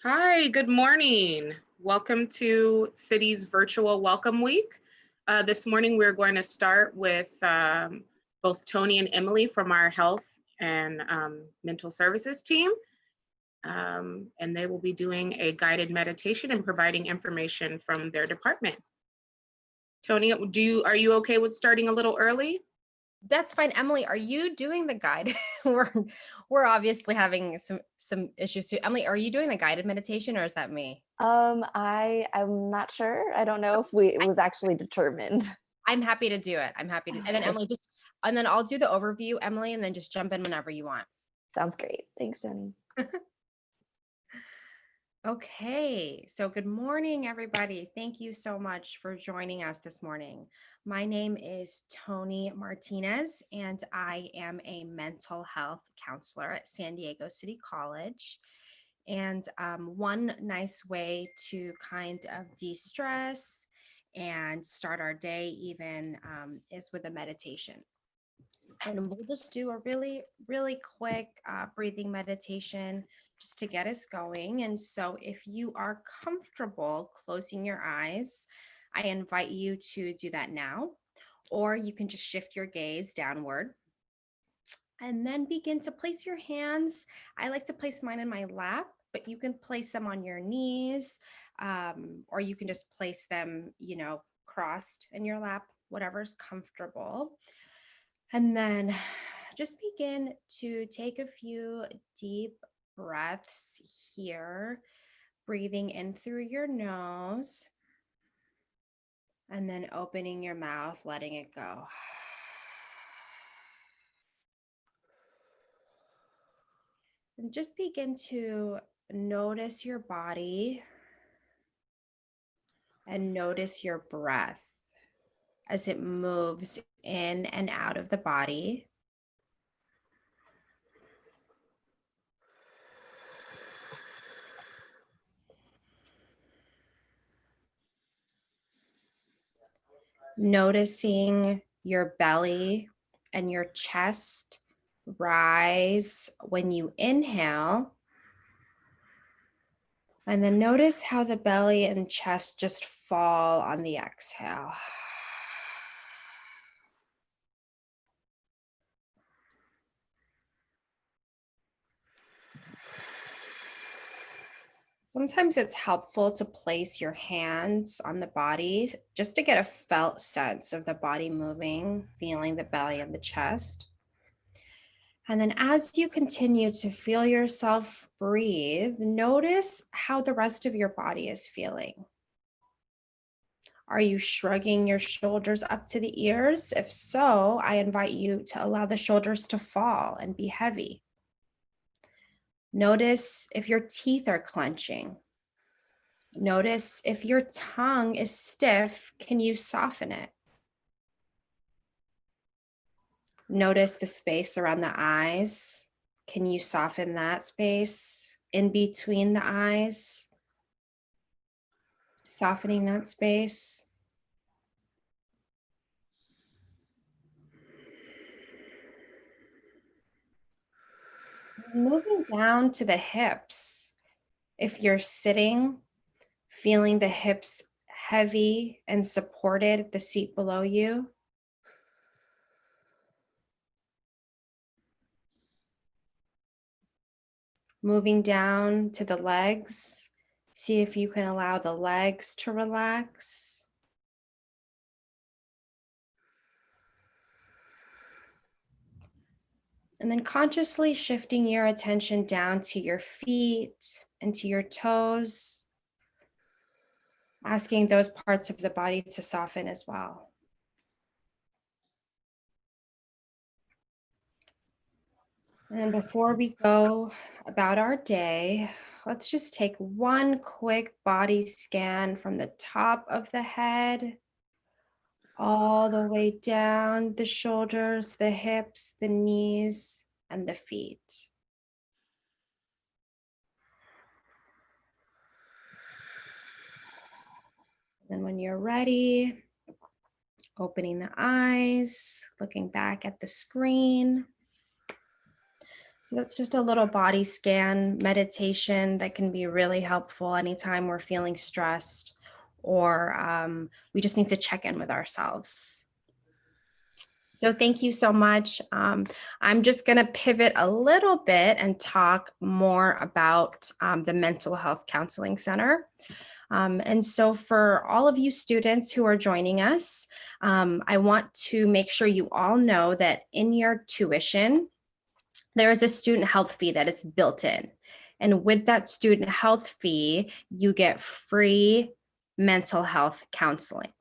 Hi, good morning. Welcome to City's Virtual Welcome Week. This morning, we're going to start with both Tony and Emily from our health and mental services team. And they will be doing a guided meditation and providing information from their department. Tony, are you okay with starting a little early? That's fine. Emily, are you doing the guide? We're obviously having some issues too. Emily, are you doing the guided meditation or is that me? I'm not sure. I don't know if it was actually determined. I'm happy to do it. I'm happy to. And then Emily, and then I'll do the overview, Emily, and then just jump in whenever you want. Sounds great. Thanks, Tony. Okay, so good morning, everybody. Thank you so much for joining us this morning. My name is Tony Martinez, and I am a mental health counselor at San Diego City College. And one nice way to kind of de-stress and start our day even is with a meditation. And we'll just do a really, really quick breathing meditation just to get us going. And so if you are comfortable closing your eyes, I invite you to do that now, or you can just shift your gaze downward and then begin to place your hands. I like to place mine in my lap, but you can place them on your knees, or you can just place them, crossed in your lap, whatever's comfortable. And then just begin to take a few deep breaths here, breathing in through your nose and then opening your mouth, letting it go. And just begin to notice your body and notice your breath as it moves in and out of the body. Noticing your belly and your chest rise when you inhale. And then notice how the belly and chest just fall on the exhale. Sometimes it's helpful to place your hands on the body just to get a felt sense of the body moving, feeling the belly and the chest. And then as you continue to feel yourself breathe, notice how the rest of your body is feeling. Are you shrugging your shoulders up to the ears? If so, I invite you to allow the shoulders to fall and be heavy. Notice if your teeth are clenching. Notice if your tongue is stiff, can you soften it? Notice the space around the eyes. Can you soften that space in between the eyes? Softening that space. Moving down to the hips. If you're sitting, feeling the hips heavy and supported at the seat below you. Moving down to the legs. See if you can allow the legs to relax. And then consciously shifting your attention down to your feet and to your toes, asking those parts of the body to soften as well. And before we go about our day, let's just take one quick body scan from the top of the head all the way down the shoulders, the hips, the knees, and the feet. And when you're ready, opening the eyes, looking back at the screen. So that's just a little body scan meditation that can be really helpful anytime we're feeling stressed or we just need to check in with ourselves. So thank you so much. I'm just going to pivot a little bit and talk more about the Mental Health Counseling Center. And so for all of you students who are joining us, I want to make sure you all know that in your tuition, there is a student health fee that is built in. And with that student health fee, you get free mental health counseling.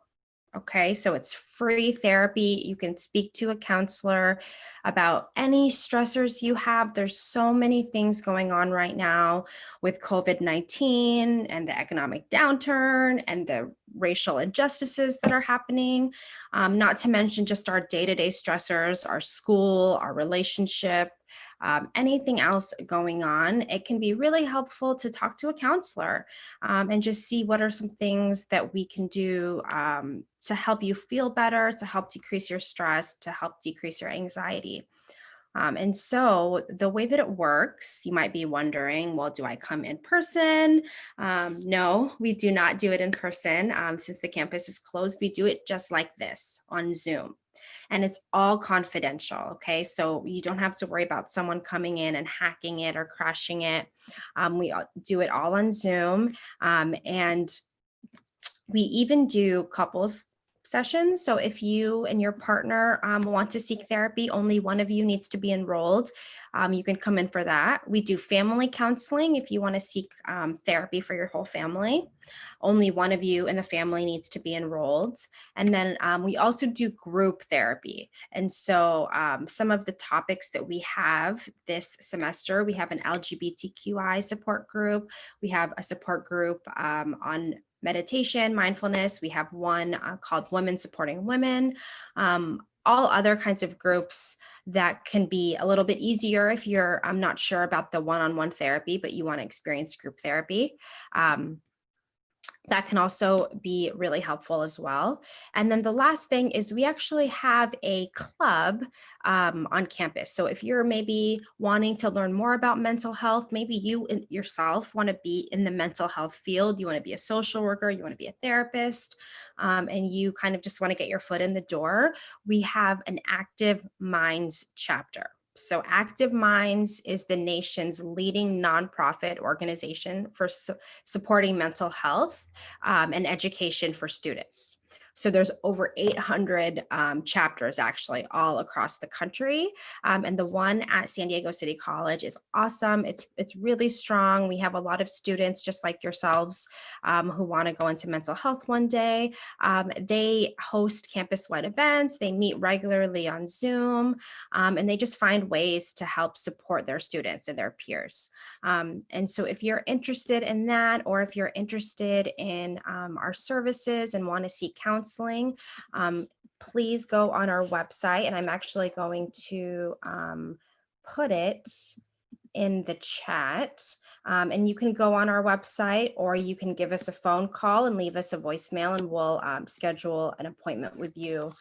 Okay, so it's free therapy. You can speak to a counselor about any stressors you have. There's so many things going on right now with COVID-19 and the economic downturn and the racial injustices that are happening, not to mention just our day-to-day stressors, our school, our relationship, anything else going on. It can be really helpful to talk to a counselor and just see what are some things that we can do to help you feel better, to help decrease your stress, to help decrease your anxiety. And so the way that it works, you might be wondering, well, do I come in person? No, we do not do it in person. Since the campus is closed, we do it just like this on Zoom. And it's all confidential, okay? So you don't have to worry about someone coming in and hacking it or crashing it. We do it all on Zoom. And we even do couples sessions. So if you and your partner want to seek therapy, only one of you needs to be enrolled. You can come in for that. We do family counseling if you want to seek therapy for your whole family. Only one of you in the family needs to be enrolled. And then we also do group therapy. And so some of the topics that we have this semester, we have an LGBTQI support group. We have a support group on meditation, mindfulness. We have one called Women Supporting Women, all other kinds of groups that can be a little bit easier if you're not sure about the one-on-one therapy, but you want to experience group therapy. That can also be really helpful as well. And then the last thing is we actually have a club on campus. So if you're maybe wanting to learn more about mental health, maybe you yourself want to be in the mental health field, you want to be a social worker, you want to be a therapist, and you kind of just want to get your foot in the door, we have an Active Minds chapter. So Active Minds is the nation's leading nonprofit organization for supporting mental health and education for students. So there's over 800 chapters actually all across the country. And the one at San Diego City College is awesome. It's really strong. We have a lot of students just like yourselves who want to go into mental health one day. They host campus-wide events. They meet regularly on Zoom, and they just find ways to help support their students and their peers. And so if you're interested in that, or if you're interested in our services and want to seek counseling, please go on our website. And I'm actually going to put it in the chat. And you can go on our website, or you can give us a phone call and leave us a voicemail, and we'll schedule an appointment with you.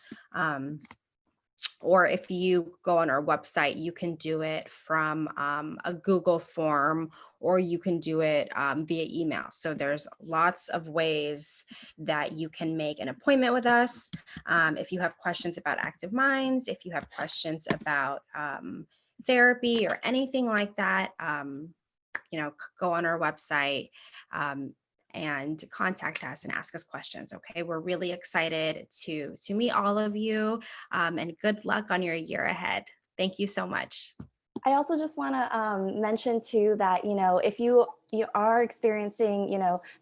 Or if you go on our website, you can do it from a Google form, or you can do it via email. So there's lots of ways that you can make an appointment with us. If you have questions about Active Minds, if you have questions about therapy or anything like that, go on our website and contact us and ask us questions. Okay, we're really excited to meet all of you, and good luck on your year ahead. Thank you so much. I also just want to mention too that, if you are experiencing,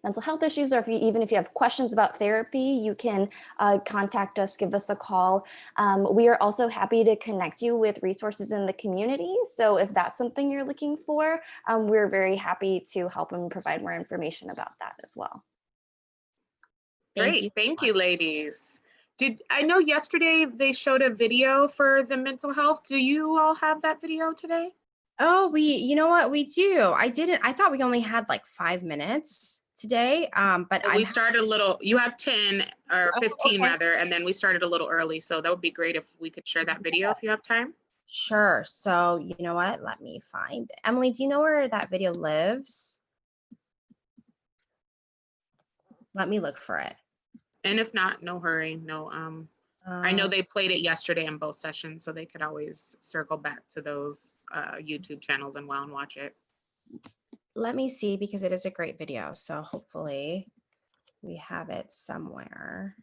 mental health issues, or even if you have questions about therapy, you can contact us, give us a call. We are also happy to connect you with resources in the community. So if that's something you're looking for, we're very happy to help and provide more information about that as well. Great, thank you, ladies. I know yesterday they showed a video for the mental health. Do you all have that video today? Oh, you know what, we do. I thought we only had like 5 minutes today, but we started a little, you have 10 or 15 okay. rather, and then we started a little early. So that would be great if we could share that video if you have time. Sure. So you know what? Let me find it. Emily, do you know where that video lives? Let me look for it. And if not, no hurry. No, I know they played it yesterday in both sessions, so they could always circle back to those YouTube channels and watch it. Let me see, because it is a great video. So hopefully we have it somewhere.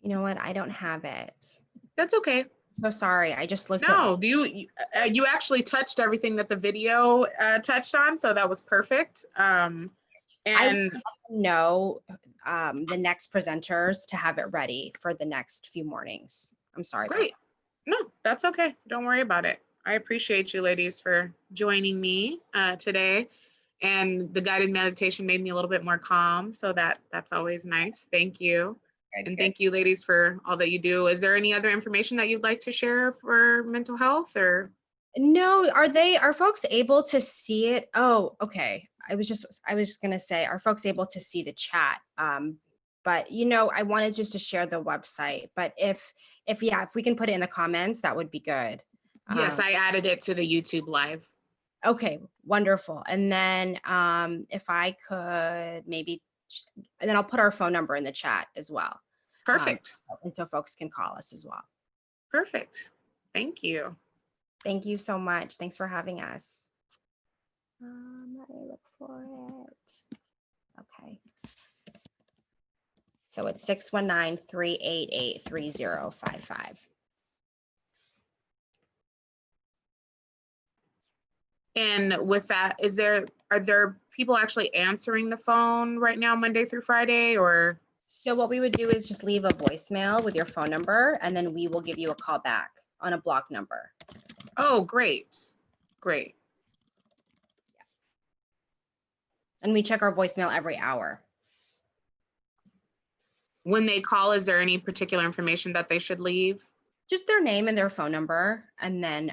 You know what? I don't have it. That's okay. So sorry. I just looked No, at. you actually touched everything that the video touched on, so that was perfect. And know the next presenters to have it ready for the next few mornings. I'm sorry. great. No, that's okay. Don't worry about it. I appreciate you ladies for joining me today. And the guided meditation made me a little bit more calm, so that's always nice. Thank you. And thank you ladies for all that you do. Is there any other information that you'd like to share for mental health or? No, are folks able to see it? Oh, okay. I was just gonna say, are folks able to see the chat? But you know, I wanted just to share the website. But if we can put it in the comments, that would be good. Yes, I added it to the YouTube live. Okay, wonderful. And then if I could maybe, and then I'll put our phone number in the chat as well. Perfect. And so folks can call us as well. Perfect. Thank you. Thank you so much. Thanks for having us. Let me look for it. Okay. So it's 619-388-3055. And with that, are there people actually answering the phone right now, Monday through Friday, or? So what we would do is just leave a voicemail with your phone number, and then we will give you a call back on a block number. Oh, great. Great. And we check our voicemail every hour. When they call, is there any particular information that they should leave? Just their name and their phone number, and then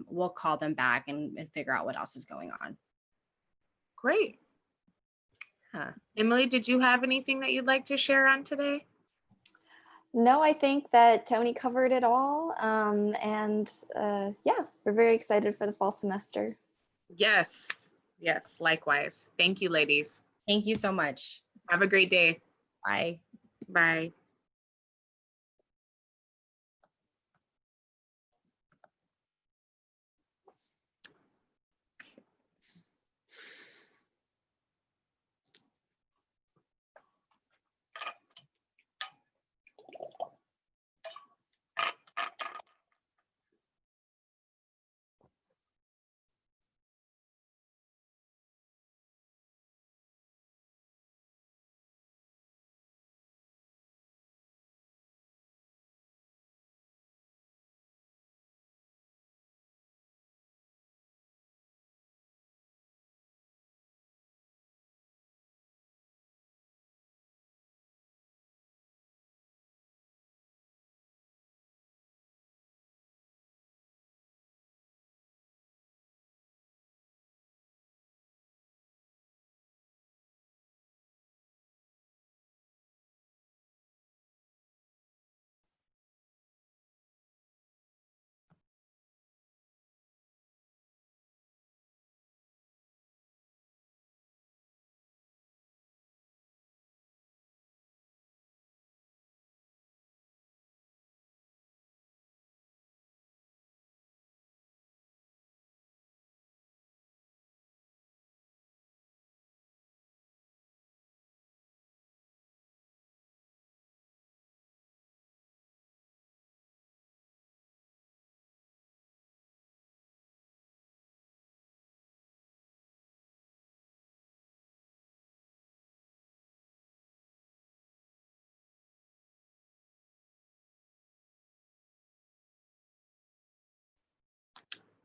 we'll call them back and figure out what else is going on. Great. Huh. Emily, did you have anything that you'd like to share on today? No, I think that Tony covered it all. Yeah, we're very excited for the fall semester. Yes. Yes, likewise. Thank you, ladies. Thank you so much. Have a great day. Bye. Bye.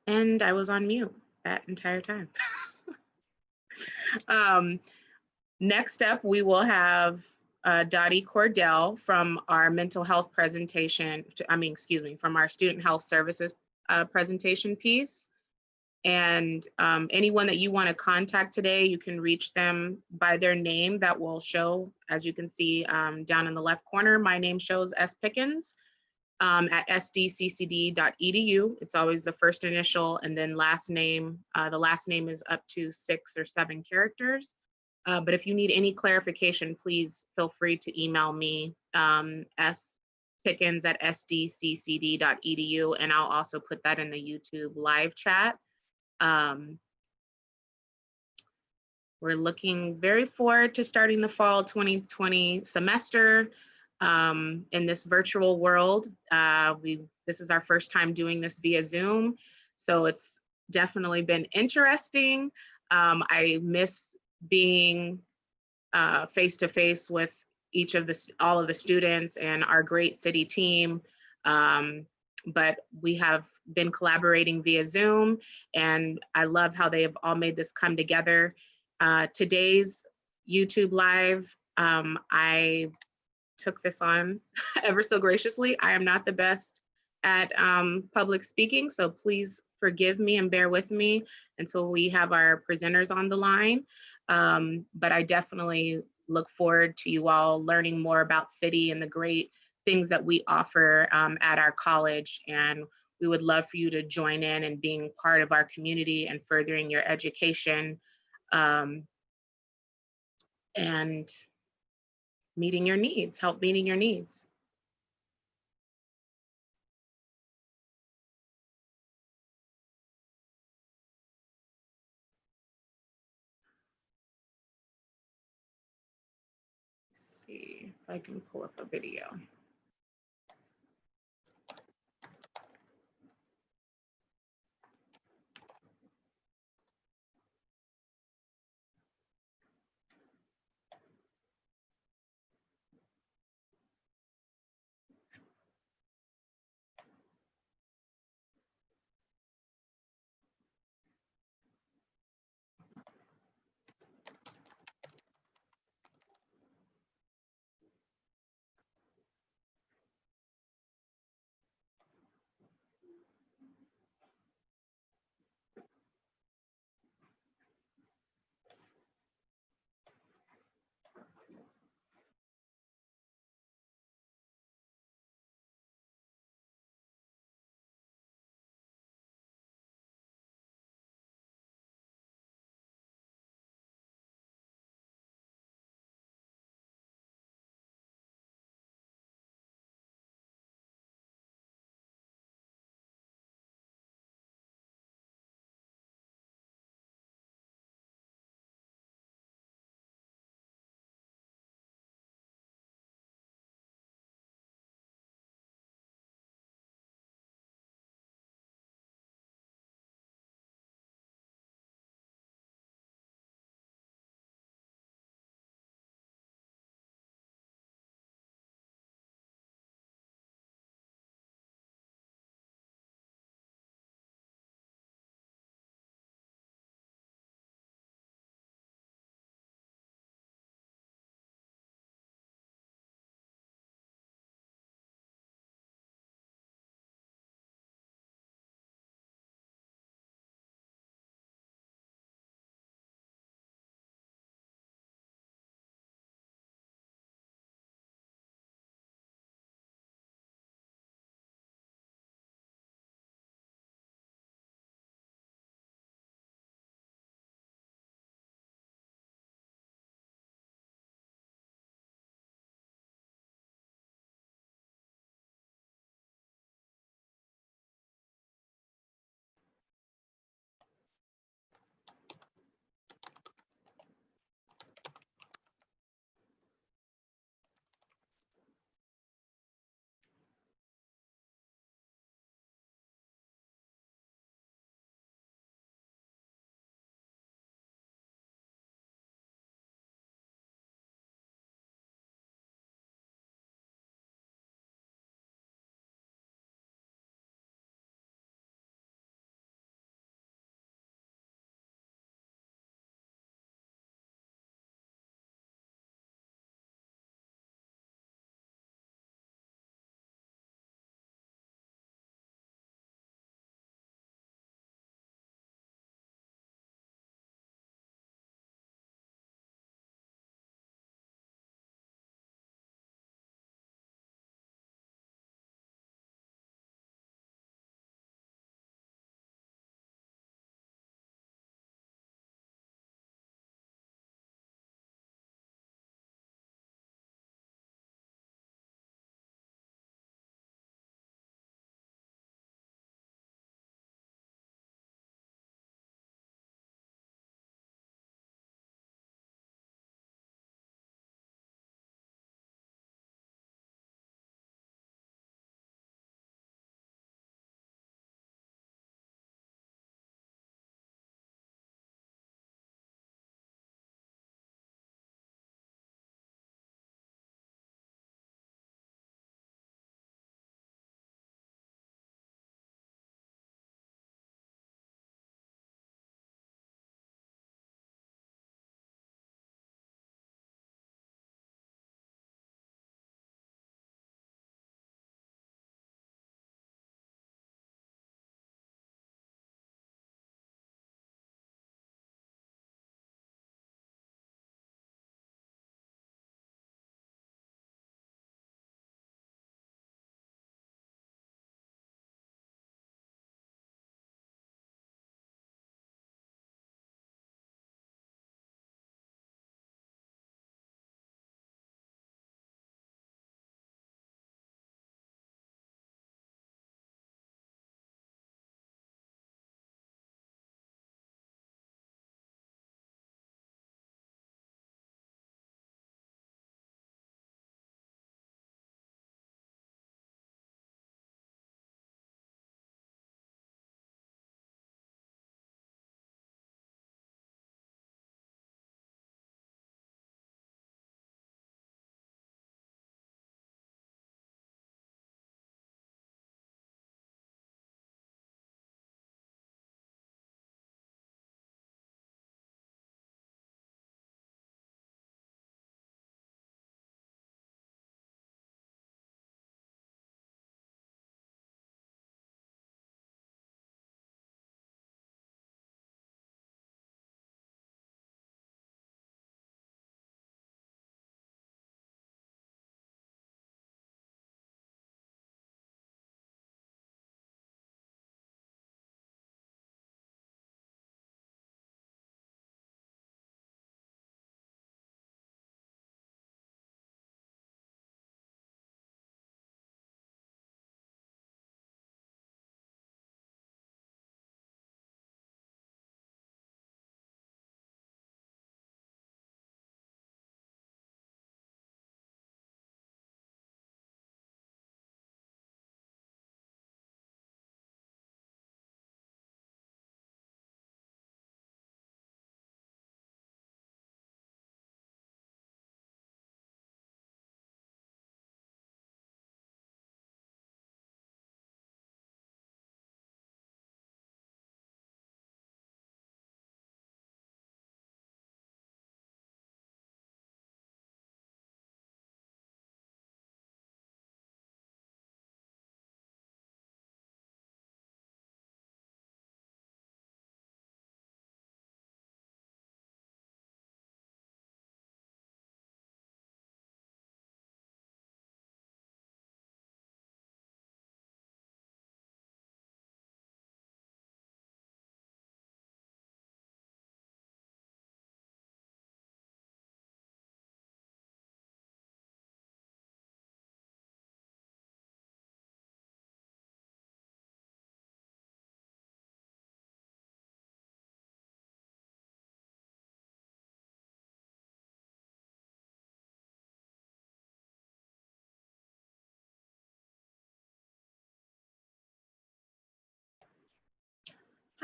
And I was on mute that entire time. Next up, we will have Dottie Cordell from our mental health presentation, from our student health services presentation piece. And anyone that you want to contact today, you can reach them by their name that will show, as you can see down in the left corner, my name shows S. Pickens at sdccd.edu. It's always the first initial and then last name. The last name is up to 6 or 7 characters. But if you need any clarification, please feel free to email me, spickens@sdccd.edu, and I'll also put that in the YouTube live chat. We're looking very forward to starting the fall 2020 semester in this virtual world. This is our first time doing this via Zoom, so it's definitely been interesting. I miss being face-to-face with all of the students and our great city team. But we have been collaborating via Zoom, and I love how they have all made this come together. Today's YouTube Live, I took this on ever so graciously. I am not the best at public speaking, so please forgive me and bear with me until we have our presenters on the line. But I definitely look forward to you all learning more about City and the great things that we offer at our college. And we would love for you to join in and being part of our community and furthering your education and meeting your needs, help meeting your needs. Let's see if I can pull up a video.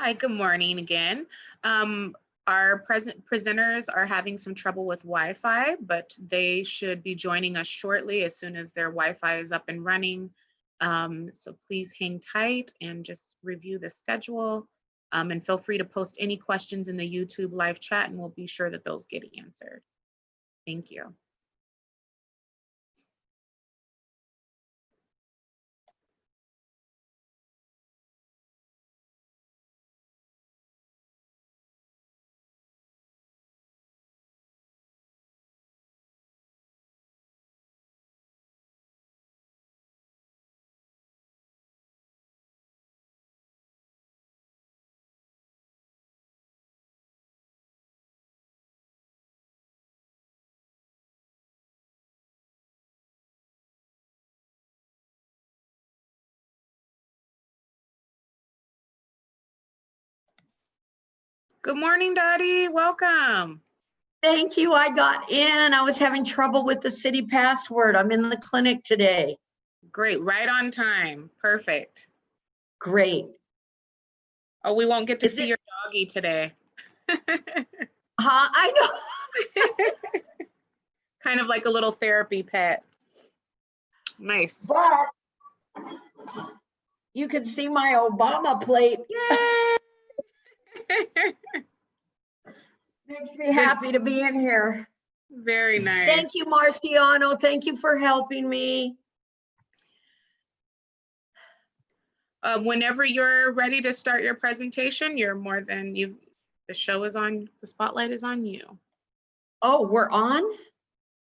Hi, good morning again. Our presenters are having some trouble with Wi-Fi, but they should be joining us shortly as soon as their Wi-Fi is up and running. So please hang tight and just review the schedule. And feel free to post any questions in the YouTube live chat and we'll be sure that those get answered. Thank you. Good morning, Dottie. Welcome. Thank you. I got in. I was having trouble with the city password. I'm in the clinic today. Great. Right on time. Perfect. Great. Oh, we won't get to Is see it- your doggy today. I know. Kind of like a little therapy pet. Nice. But you can see my Obama plate. Yay! Makes me happy to be in here. Very nice. Thank you, Marciano. Thank you for helping me. Whenever you're ready to start your presentation, you're more than you. The show is on. The spotlight is on you. Oh, we're on?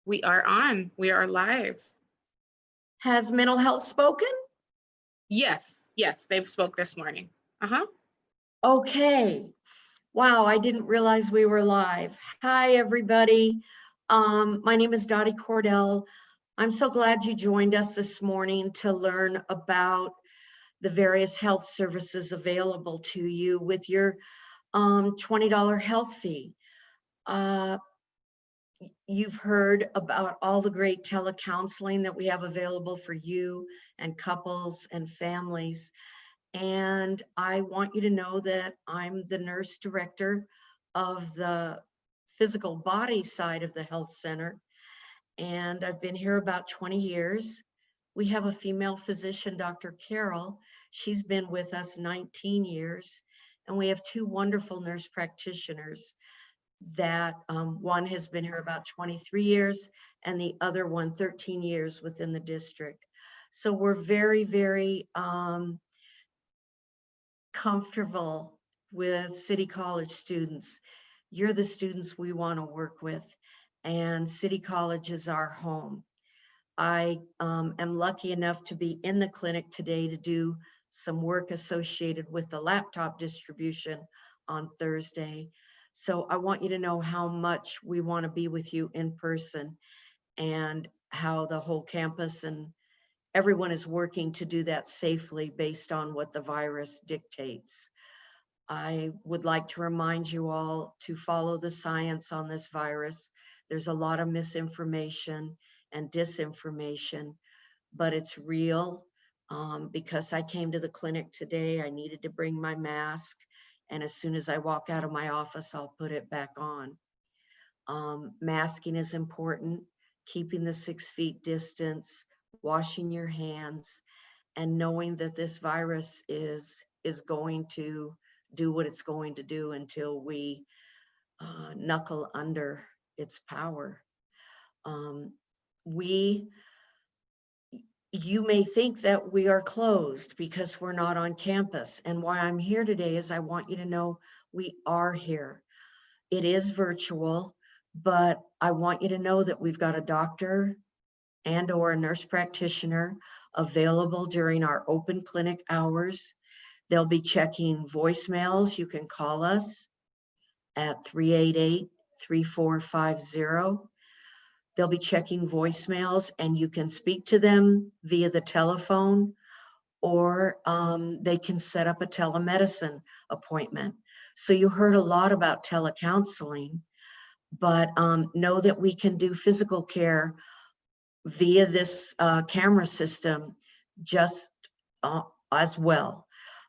We are on. We are live. Has Mental Health spoken? Yes. Yes. They've spoke this morning. Okay. Wow, I didn't realize we were live. Hi, everybody. My name is Dottie Cordell. I'm so glad you joined us this morning to learn about the various health services available to you with your $20 health fee. You've heard about all the great telecounseling that we have available for you and couples and families. And I want you to know that I'm the nurse director of the physical body side of the health center. And I've been here about 20 years. We have a female physician, Dr. Carol. She's been with us 19 years. And we have two wonderful nurse practitioners that one has been here about 23 years and the other one 13 years within the district. So we're very, very comfortable with City College students. You're the students we want to work with, and City College is our home. I am lucky enough to be in the clinic today to do some work associated with the laptop distribution on Thursday. So I want you to know how much we want to be with you in person and how the whole campus and everyone is working to do that safely based on what the virus dictates. I would like to remind you all to follow the science on this virus. There's a lot of misinformation and disinformation, but it's real. Because I came to the clinic today, I needed to bring my mask. And as soon as I walk out of my office, I'll put it back on. Masking is important, keeping the 6 feet distance, washing your hands, and knowing that this virus is going to do what it's going to do until we knuckle under its power. You may think that we are closed because we're not on campus. And why I'm here today is I want you to know we are here. It is virtual, but I want you to know that we've got a doctor and or a nurse practitioner available during our open clinic hours. They'll be checking voicemails. You can call us at 388-3450. They'll be checking voicemails and you can speak to them via the telephone, or they can set up a telemedicine appointment. So you heard a lot about telecounseling, but know that we can do physical care via this camera system just as well.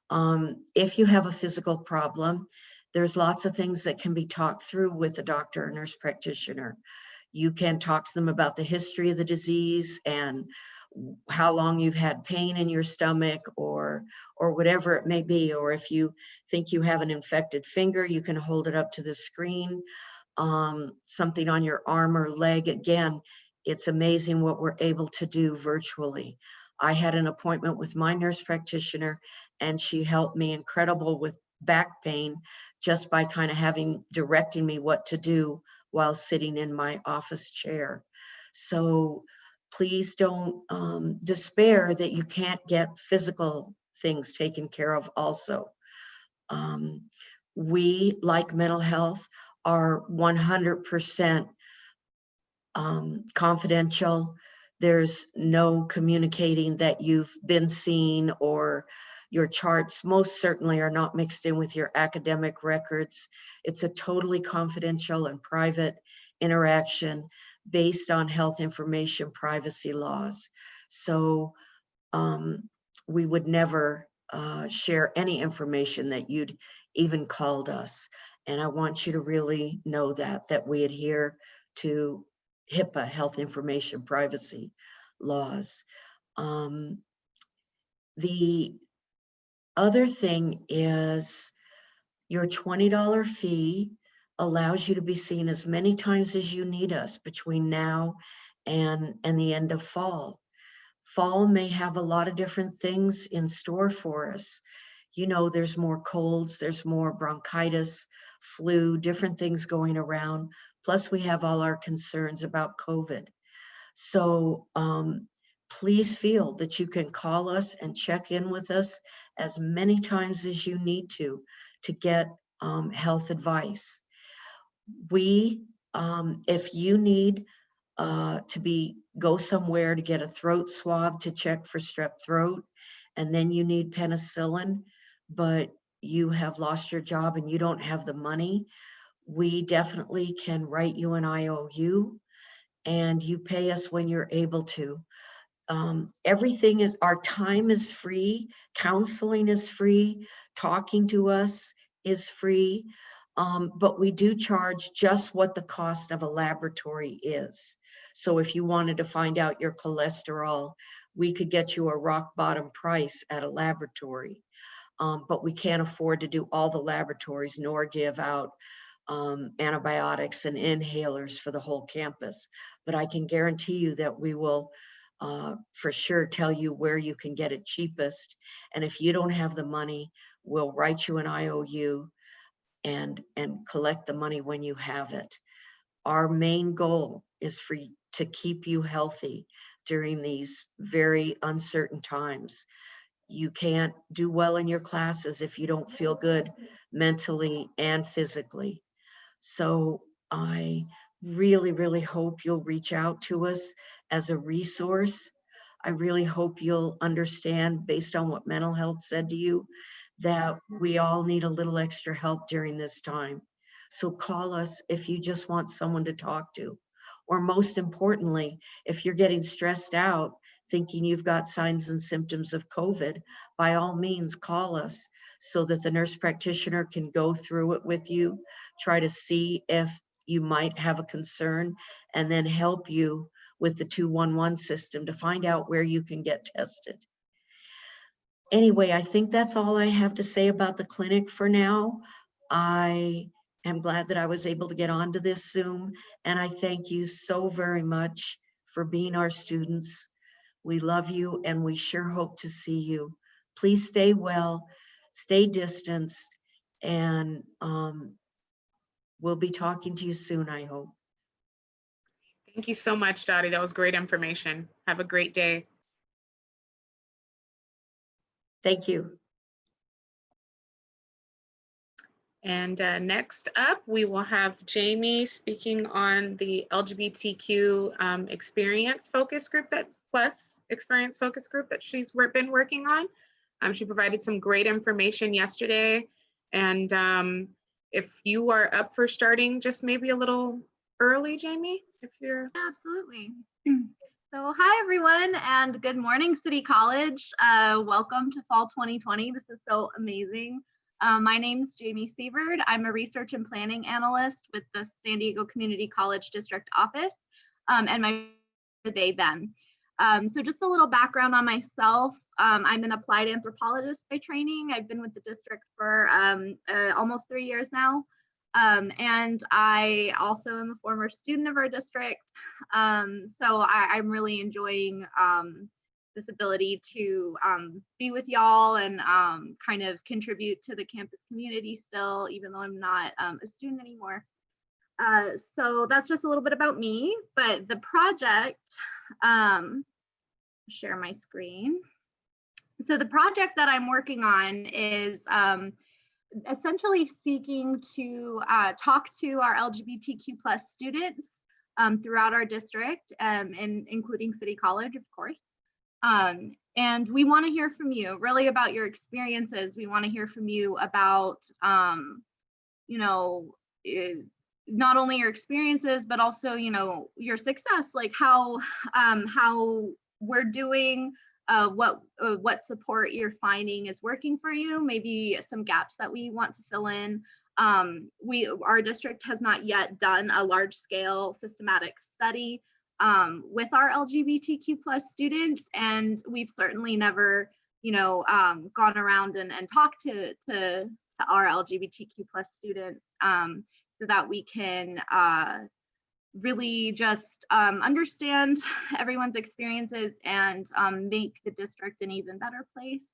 If you have a physical problem, there's lots of things that can be talked through with a doctor or nurse practitioner. You can talk to them about the history of the disease and how long you've had pain in your stomach or whatever it may be. Or if you think you have an infected finger, you can hold it up to the screen. Something on your arm or leg. Again, it's amazing what we're able to do virtually. I had an appointment with my nurse practitioner and she helped me incredible with back pain just by kind of directing me what to do while sitting in my office chair. So please don't despair that you can't get physical things taken care of also. We, like mental health, are 100% confidential. There's no communicating that you've been seen, or your charts most certainly are not mixed in with your academic records. It's a totally confidential and private interaction based on health information privacy laws. So we would never share any information that you'd even called us. And I want you to really know that we adhere to HIPAA, health information privacy laws. The other thing is your $20 fee allows you to be seen as many times as you need us between now and the end of fall. Fall may have a lot of different things in store for us. You know, there's more colds, there's more bronchitis, flu, different things going around. Plus we have all our concerns about COVID. So please feel that you can call us and check in with us as many times as you need to get health advice. If you need go somewhere to get a throat swab to check for strep throat, and then you need penicillin, but you have lost your job and you don't have the money, we definitely can write you an IOU and you pay us when you're able to. Our time is free, counseling is free, talking to us is free, but we do charge just what the cost of a laboratory is. So if you wanted to find out your cholesterol, we could get you a rock bottom price at a laboratory, but we can't afford to do all the laboratories nor give out antibiotics and inhalers for the whole campus. But I can guarantee you that we will for sure tell you where you can get it cheapest. And if you don't have the money, we'll write you an IOU and collect the money when you have it. Our main goal is to keep you healthy during these very uncertain times. You can't do well in your classes if you don't feel good mentally and physically. So I really, really hope you'll reach out to us as a resource. I really hope you'll understand, based on what mental health said to you, that we all need a little extra help during this time. So call us if you just want someone to talk to. Or most importantly, if you're getting stressed out, thinking you've got signs and symptoms of COVID, by all means call us so that the nurse practitioner can go through it with you, try to see if you might have a concern, and then help you with the 211 system to find out where you can get tested. Anyway, I think that's all I have to say about the clinic for now. I am glad that I was able to get onto this Zoom, and I thank you so very much for being our students. We love you, and we sure hope to see you. Please stay well, stay distanced, and we'll be talking to you soon, I hope. Thank you so much, Dottie. That was great information. Have a great day. Thank you. And next up, we will have Jamie speaking on the LGBTQ experience focus group that she's been working on. She provided some great information yesterday. And if you are up for starting just maybe a little early, Jamie, if you're. Absolutely. So hi everyone and good morning City College. Welcome to Fall 2020. This is so amazing. My name is Jamie Sieverd. I'm a research and planning analyst with the San Diego Community College District Office and my they them. So just a little background on myself. I'm an applied anthropologist by training. I've been with the district for almost 3 years now. And I also am a former student of our district. So I'm really enjoying this ability to be with y'all and kind of contribute to the campus community still, even though I'm not a student anymore. So that's just a little bit about me, but the project, share my screen. So the project that I'm working on is essentially seeking to talk to our LGBTQ plus students throughout our district, and including City College, of course. And we want to hear from you really about your experiences. We want to hear from you about, you know, not only your experiences, but also, you know, your success, like how we're doing, what support you're finding is working for you, maybe some gaps that we want to fill in. Our district has not yet done a large scale systematic study with our LGBTQ plus students, and we've certainly never, you know, gone around and talked to our LGBTQ plus students so that we can really just understand everyone's experiences and make the district an even better place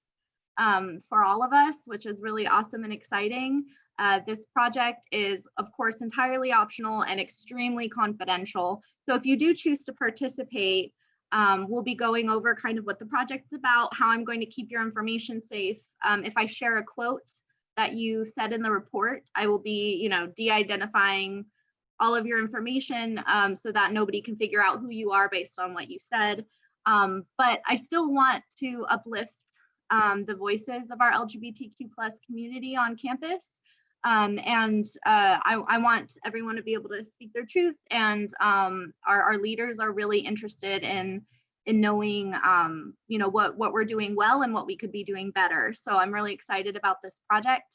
for all of us, which is really awesome and exciting. This project is, of course, entirely optional and extremely confidential. So if you do choose to participate, we'll be going over kind of what the project's about, how I'm going to keep your information safe. If I share a quote that you said in the report, I will be, you know, de-identifying all of your information so that nobody can figure out who you are based on what you said. But I still want to uplift the voices of our LGBTQ plus community on campus. I want everyone to be able to speak their truth, and our leaders are really interested in knowing you know, what we're doing well and what we could be doing better. So I'm really excited about this project.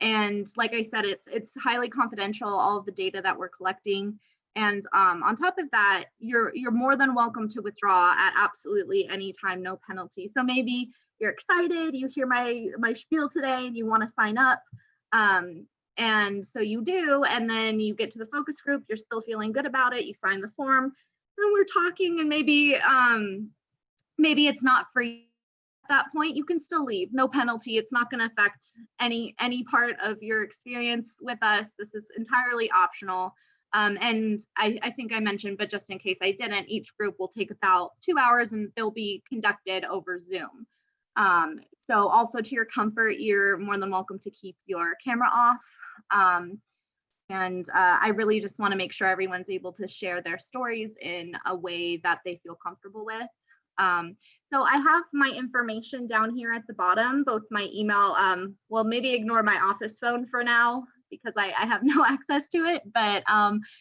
And like I said, it's highly confidential, all of the data that we're collecting. And on top of that, you're more than welcome to withdraw at absolutely any time, no penalty. So maybe you're excited, you hear my spiel today and you want to sign up. And so you do, and then you get to the focus group, you're still feeling good about it, you sign the form, and we're talking, and maybe it's not for you. At that point, you can still leave, no penalty. It's not going to affect any part of your experience with us. This is entirely optional. And I think I mentioned, but just in case I didn't, each group will take about 2 hours and they'll be conducted over Zoom. So also, to your comfort, you're more than welcome to keep your camera off. And I really just want to make sure everyone's able to share their stories in a way that they feel comfortable with. So I have my information down here at the bottom, both my email, well, maybe ignore my office phone for now because I have no access to it, but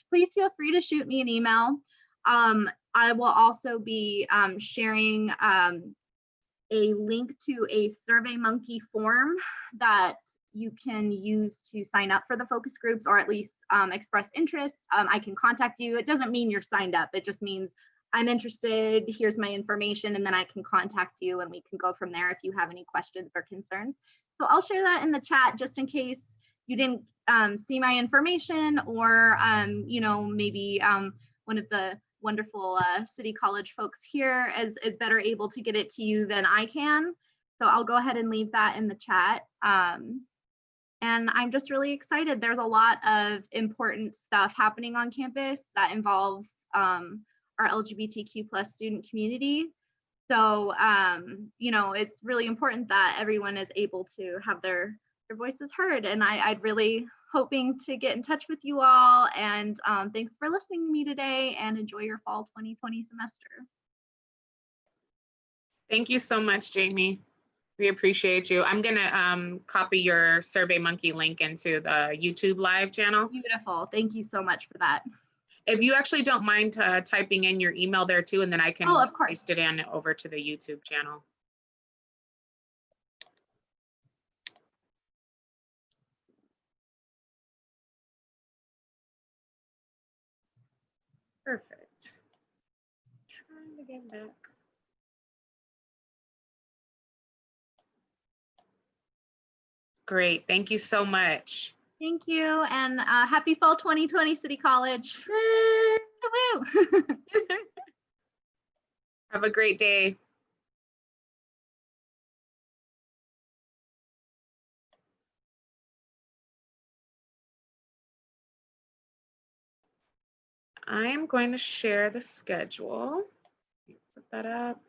please feel free to shoot me an email. I will also be sharing a link to a SurveyMonkey form that you can use to sign up for the focus groups, or at least express interest. I can contact you. It doesn't mean you're signed up. It just means I'm interested, here's my information, and then I can contact you and we can go from there if you have any questions or concerns. So I'll share that in the chat just in case you didn't see my information, or you know, maybe one of the wonderful City College folks here is better able to get it to you than I can. So I'll go ahead and leave that in the chat. And I'm just really excited. There's a lot of important stuff happening on campus that involves our LGBTQ plus student community. So, you know, it's really important that everyone is able to have their voices heard. And I'd really hoping to get in touch with you all. And thanks for listening to me today, and enjoy your fall 2020 semester. Thank you so much, Jamie. We appreciate you. I'm gonna copy your SurveyMonkey link into the YouTube live channel. Beautiful. Thank you so much for that. If you actually don't mind typing in your email there too, and then I can Oh, of course. paste it in over to the YouTube channel. Perfect. Trying to get back. Great, thank you so much. Thank you, and happy fall 2020 City College. Woo-woo. Have a great day. I'm going to share the schedule. Put that up.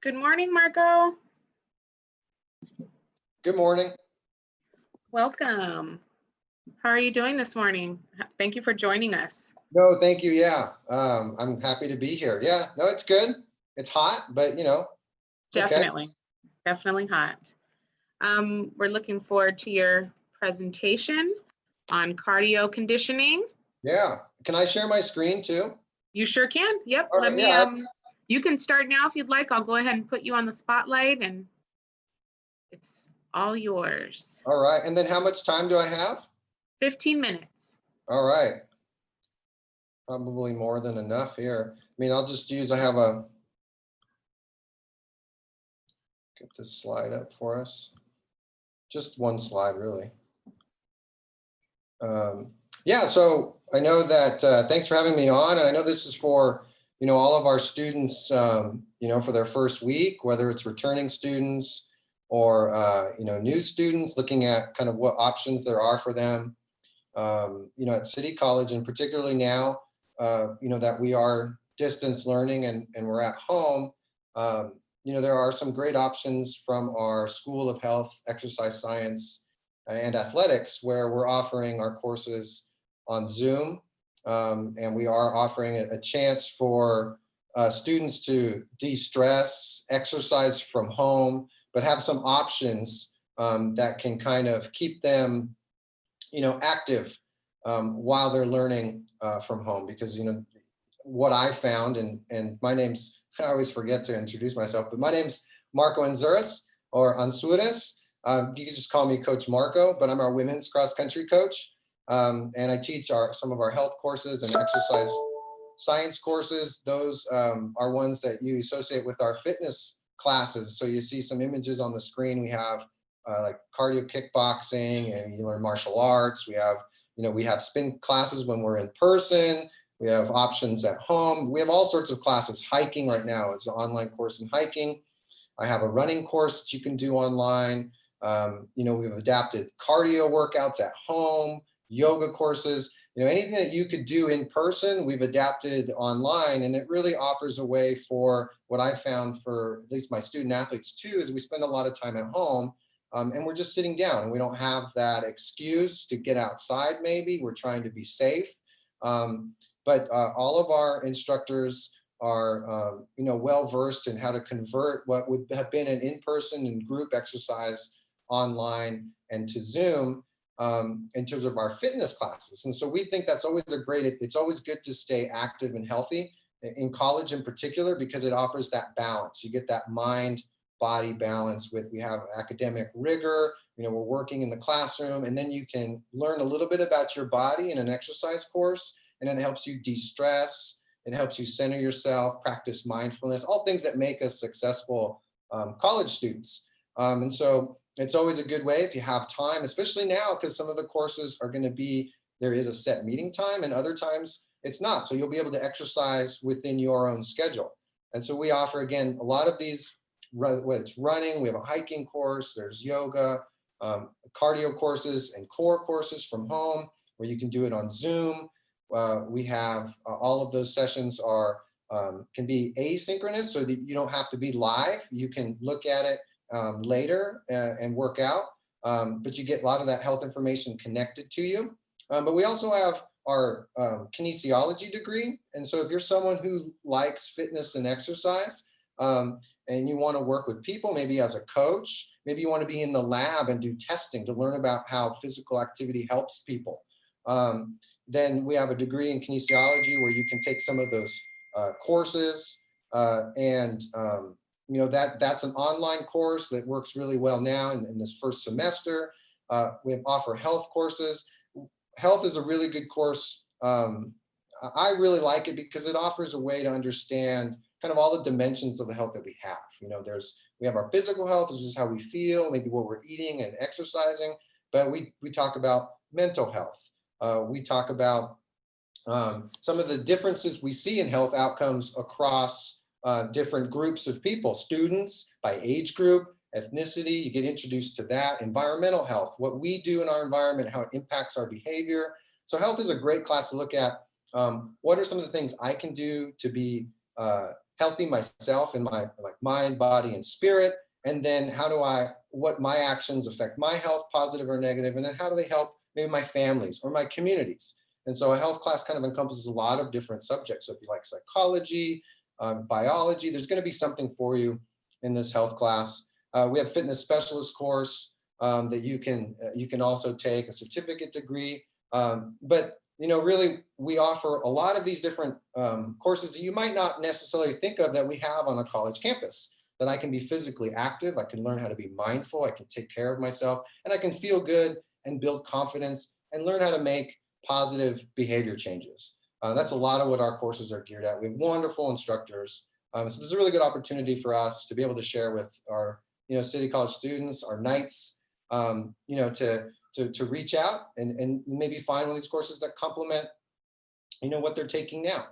Good morning, Marco. Good morning. Welcome. How are you doing this morning? Thank you for joining us. No, thank you. Yeah, I'm happy to be here. Yeah, no, it's good. It's hot, but it's okay. Definitely hot. We're looking forward to your presentation on cardio conditioning. Yeah. Can I share my screen too? You sure can. Yep. All Let right, me. yeah. You can start now if you'd like. I'll go ahead and put you on the spotlight, and it's all yours. All right. And then how much time do I have? 15 minutes. All right. Probably more than enough here. I mean, I'll just use, get this slide up for us. Just one slide, really. Yeah, so I know that, thanks for having me on. And I know this is for, all of our students, for their first week, whether it's returning students or, new students, looking at kind of what options there are for them, at City College, and particularly now, that we are distance learning and we're at home. There are some great options from our School of Health, Exercise Science, and Athletics, where we're offering our courses on Zoom. And we are offering a chance for students to de-stress, exercise from home, but have some options that can kind of keep them, active while they're learning from home. Because, what I found, and my name's, I always forget to introduce myself, but my name's Marco Anzuris, or Ansures. You can just call me Coach Marco, but I'm our women's cross country coach. And I teach some of our health courses and exercise science courses. Those are ones that you associate with our fitness classes. So you see some images on the screen. We have like cardio kickboxing, and you learn martial arts. We have spin classes when we're in person. We have options at home. We have all sorts of classes. Hiking right now is an online course in hiking. I have a running course that you can do online. We've adapted cardio workouts at home, yoga courses, anything that you could do in person, we've adapted online. And it really offers a way for what I found for at least my student athletes too, is we spend a lot of time at home and we're just sitting down and we don't have that excuse to get outside. Maybe we're trying to be safe. But all of our instructors are, well-versed in how to convert what would have been an in-person and group exercise online and to Zoom in terms of our fitness classes. And so we think that's always it's always good to stay active and healthy in college in particular, because it offers that balance. You get that mind-body balance we have academic rigor, we're working in the classroom, and then you can learn a little bit about your body in an exercise course, and it helps you de-stress. It helps you center yourself, practice mindfulness, all things that make us successful college students. And so it's always a good way if you have time, especially now, because some of the courses are going to be, there is a set meeting time and other times it's not. So you'll be able to exercise within your own schedule. And so we offer, again, a lot of these, whether it's running, we have a hiking course, there's yoga, cardio courses and core courses from home where you can do it on Zoom. We have all of those sessions can be asynchronous, so that you don't have to be live. You can look at it later and work out, but you get a lot of that health information connected to you. But we also have our kinesiology degree. And so if you're someone who likes fitness and exercise, and you want to work with people, maybe as a coach, maybe you want to be in the lab and do testing to learn about how physical activity helps people. Then we have a degree in kinesiology where you can take some of those courses that's an online course that works really well now in this first semester. We offer health courses. Health is a really good course. I really like it because it offers a way to understand kind of all the dimensions of the health that we have. We have our physical health, which is how we feel, maybe what we're eating and exercising, but we talk about mental health. We talk about some of the differences we see in health outcomes across different groups of people, students by age group, ethnicity, you get introduced to that, environmental health, what we do in our environment, how it impacts our behavior. So health is a great class to look at. What are some of the things I can do to be healthy myself in my like mind, body, and spirit? And then what my actions affect my health, positive or negative? And then how do they help maybe my families or my communities? And so a health class kind of encompasses a lot of different subjects. So if you like psychology, biology, there's going to be something for you in this health class. We have fitness specialist course that you can also take, a certificate degree. But really, we offer a lot of these different courses that you might not necessarily think of that we have on a college campus. That I can be physically active, I can learn how to be mindful, I can take care of myself, and I can feel good and build confidence and learn how to make positive behavior changes. That's a lot of what our courses are geared at. We have wonderful instructors. So this is a really good opportunity for us to be able to share with our City College students, our Knights, to reach out and maybe find one of these courses that complement what they're taking now.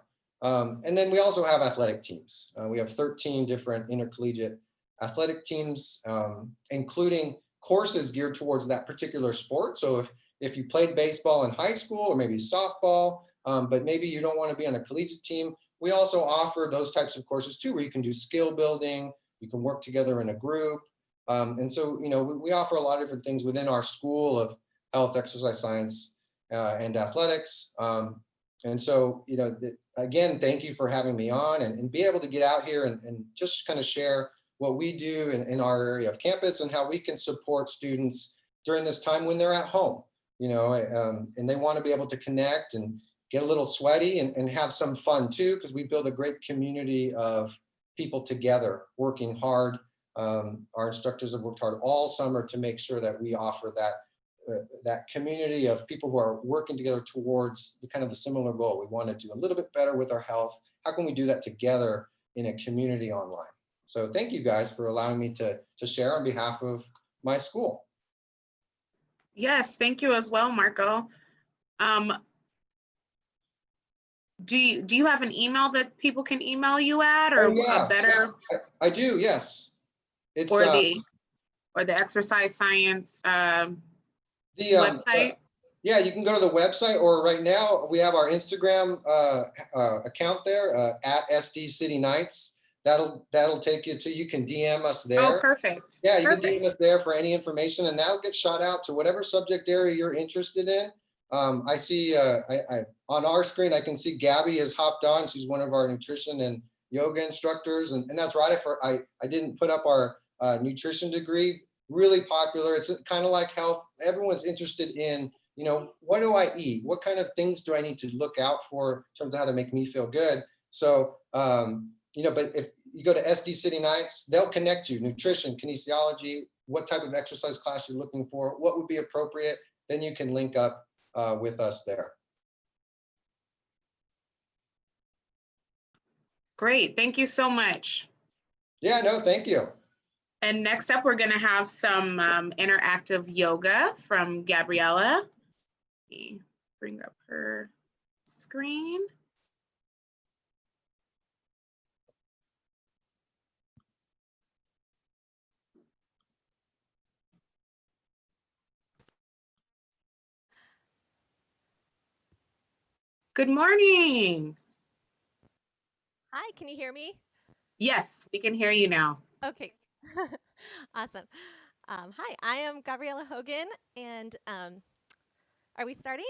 And then we also have athletic teams. We have 13 different intercollegiate athletic teams, including courses geared towards that particular sport. So if you played baseball in high school or maybe softball, but maybe you don't want to be on a collegiate team, we also offer those types of courses too, where you can do skill building, you can work together in a group. And so, we offer a lot of different things within our School of Health, Exercise Science, and Athletics. And so, again, thank you for having me on and be able to get out here and just kind of share what we do in our area of campus and how we can support students during this time when they're at home, and they want to be able to connect and get a little sweaty and have some fun too, because we build a great community of people together working hard. Our instructors have worked hard all summer to make sure that we offer that community of people who are working together towards the similar goal. We want to do a little bit better with our health. How can we do that together in a community online? So thank you guys for allowing me to share on behalf of my school. Yes, thank you as well, Marco. Do you have an email that people can email you at, or yeah, a better? Yeah, I do, yes. It's or the exercise science website? Yeah, you can go to the website, or right now we have our Instagram account there at SD City Knights. That'll take you to, you can DM us there. Oh, perfect. Yeah, you Perfect. can DM us there for any information, and that'll get shot out to whatever subject area you're interested in. I see on our screen, I can see Gabby has hopped on. She's one of our nutrition and yoga instructors, and that's right. I didn't put up our nutrition degree. Really popular. It's kind of like health. Everyone's interested in, what do I eat? What kind of things do I need to look out for in terms of how to make me feel good? So, but if you go to SD City Knights, they'll connect you, nutrition, kinesiology, what type of exercise class you're looking for, what would be appropriate, then you can link up with us there. Great, thank you so much. Yeah, no, thank you. And next up, we're gonna have some interactive yoga from Gabriella. Let me bring up her screen. Good morning. Hi, can you hear me? Yes, we can hear you now. Okay, awesome. Hi, I am Gabriella Hogan, and are we starting?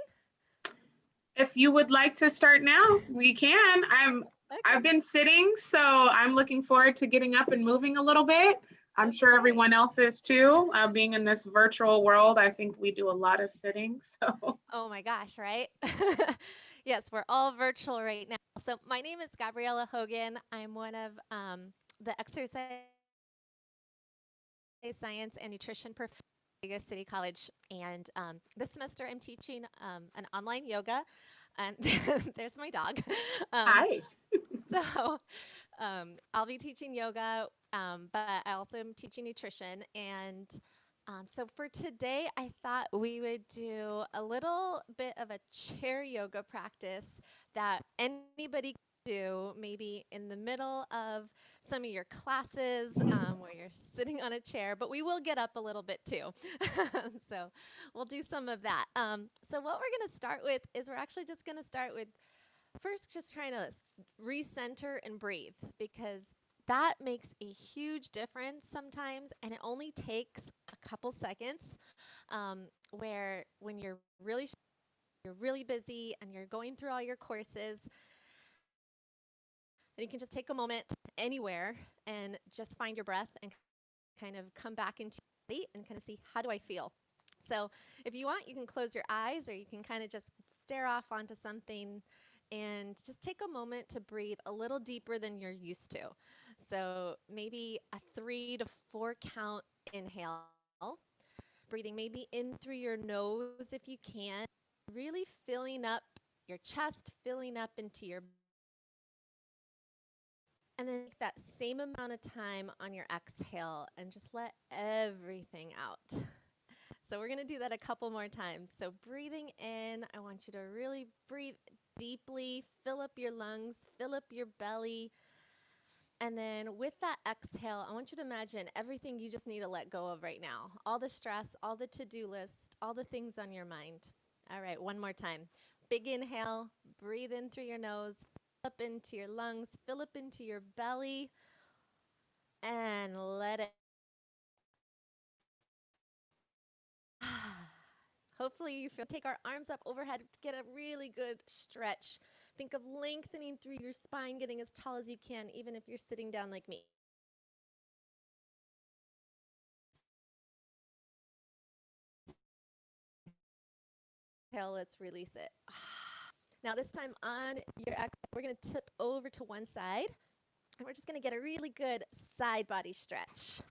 If you would like to start now, we can. I've been sitting, so I'm looking forward to getting up and moving a little bit. I'm sure everyone else is too. Being in this virtual world, I think we do a lot of sitting. So. Oh my gosh, right? Yes, we're all virtual right now. So my name is Gabriella Hogan. I'm one of the exercise science and nutrition professors at Vegas City College, and this semester I'm teaching an online yoga, and there's my dog. Hi. So I'll be teaching yoga, but I also am teaching nutrition. And so for today, I thought we would do a little bit of a chair yoga practice that anybody can do, maybe in the middle of some of your classes where you're sitting on a chair, but we will get up a little bit too. So we'll do some of that. So what we're going to start with is we're actually just going to start with first just trying to recenter and breathe, because that makes a huge difference sometimes, and it only takes a couple seconds, where when you're really busy and you're going through all your courses, and you can just take a moment anywhere and just find your breath and kind of come back into your body and kind of see, how do I feel? So if you want, you can close your eyes, or you can kind of just stare off onto something and just take a moment to breathe a little deeper than you're used to. So maybe a 3 to 4 count inhale, breathing maybe in through your nose if you can, really filling up your chest, filling up into your, and then take that same amount of time on your exhale and just let everything out. So we're gonna do that a couple more times. So breathing in, I want you to really breathe deeply, fill up your lungs, fill up your belly. And then with that exhale, I want you to imagine everything you just need to let go of right now. All the stress, all the to-do list, all the things on your mind. All right, one more time. Big inhale, breathe in through your nose, fill up into your lungs, fill up into your belly, and let it. Hopefully you feel, take our arms up overhead to get a really good stretch. Think of lengthening through your spine, getting as tall as you can, even if you're sitting down like me. Exhale, let's release it. Now this time on your exhale, we're gonna tip over to one side, and we're just gonna get a really good side body stretch.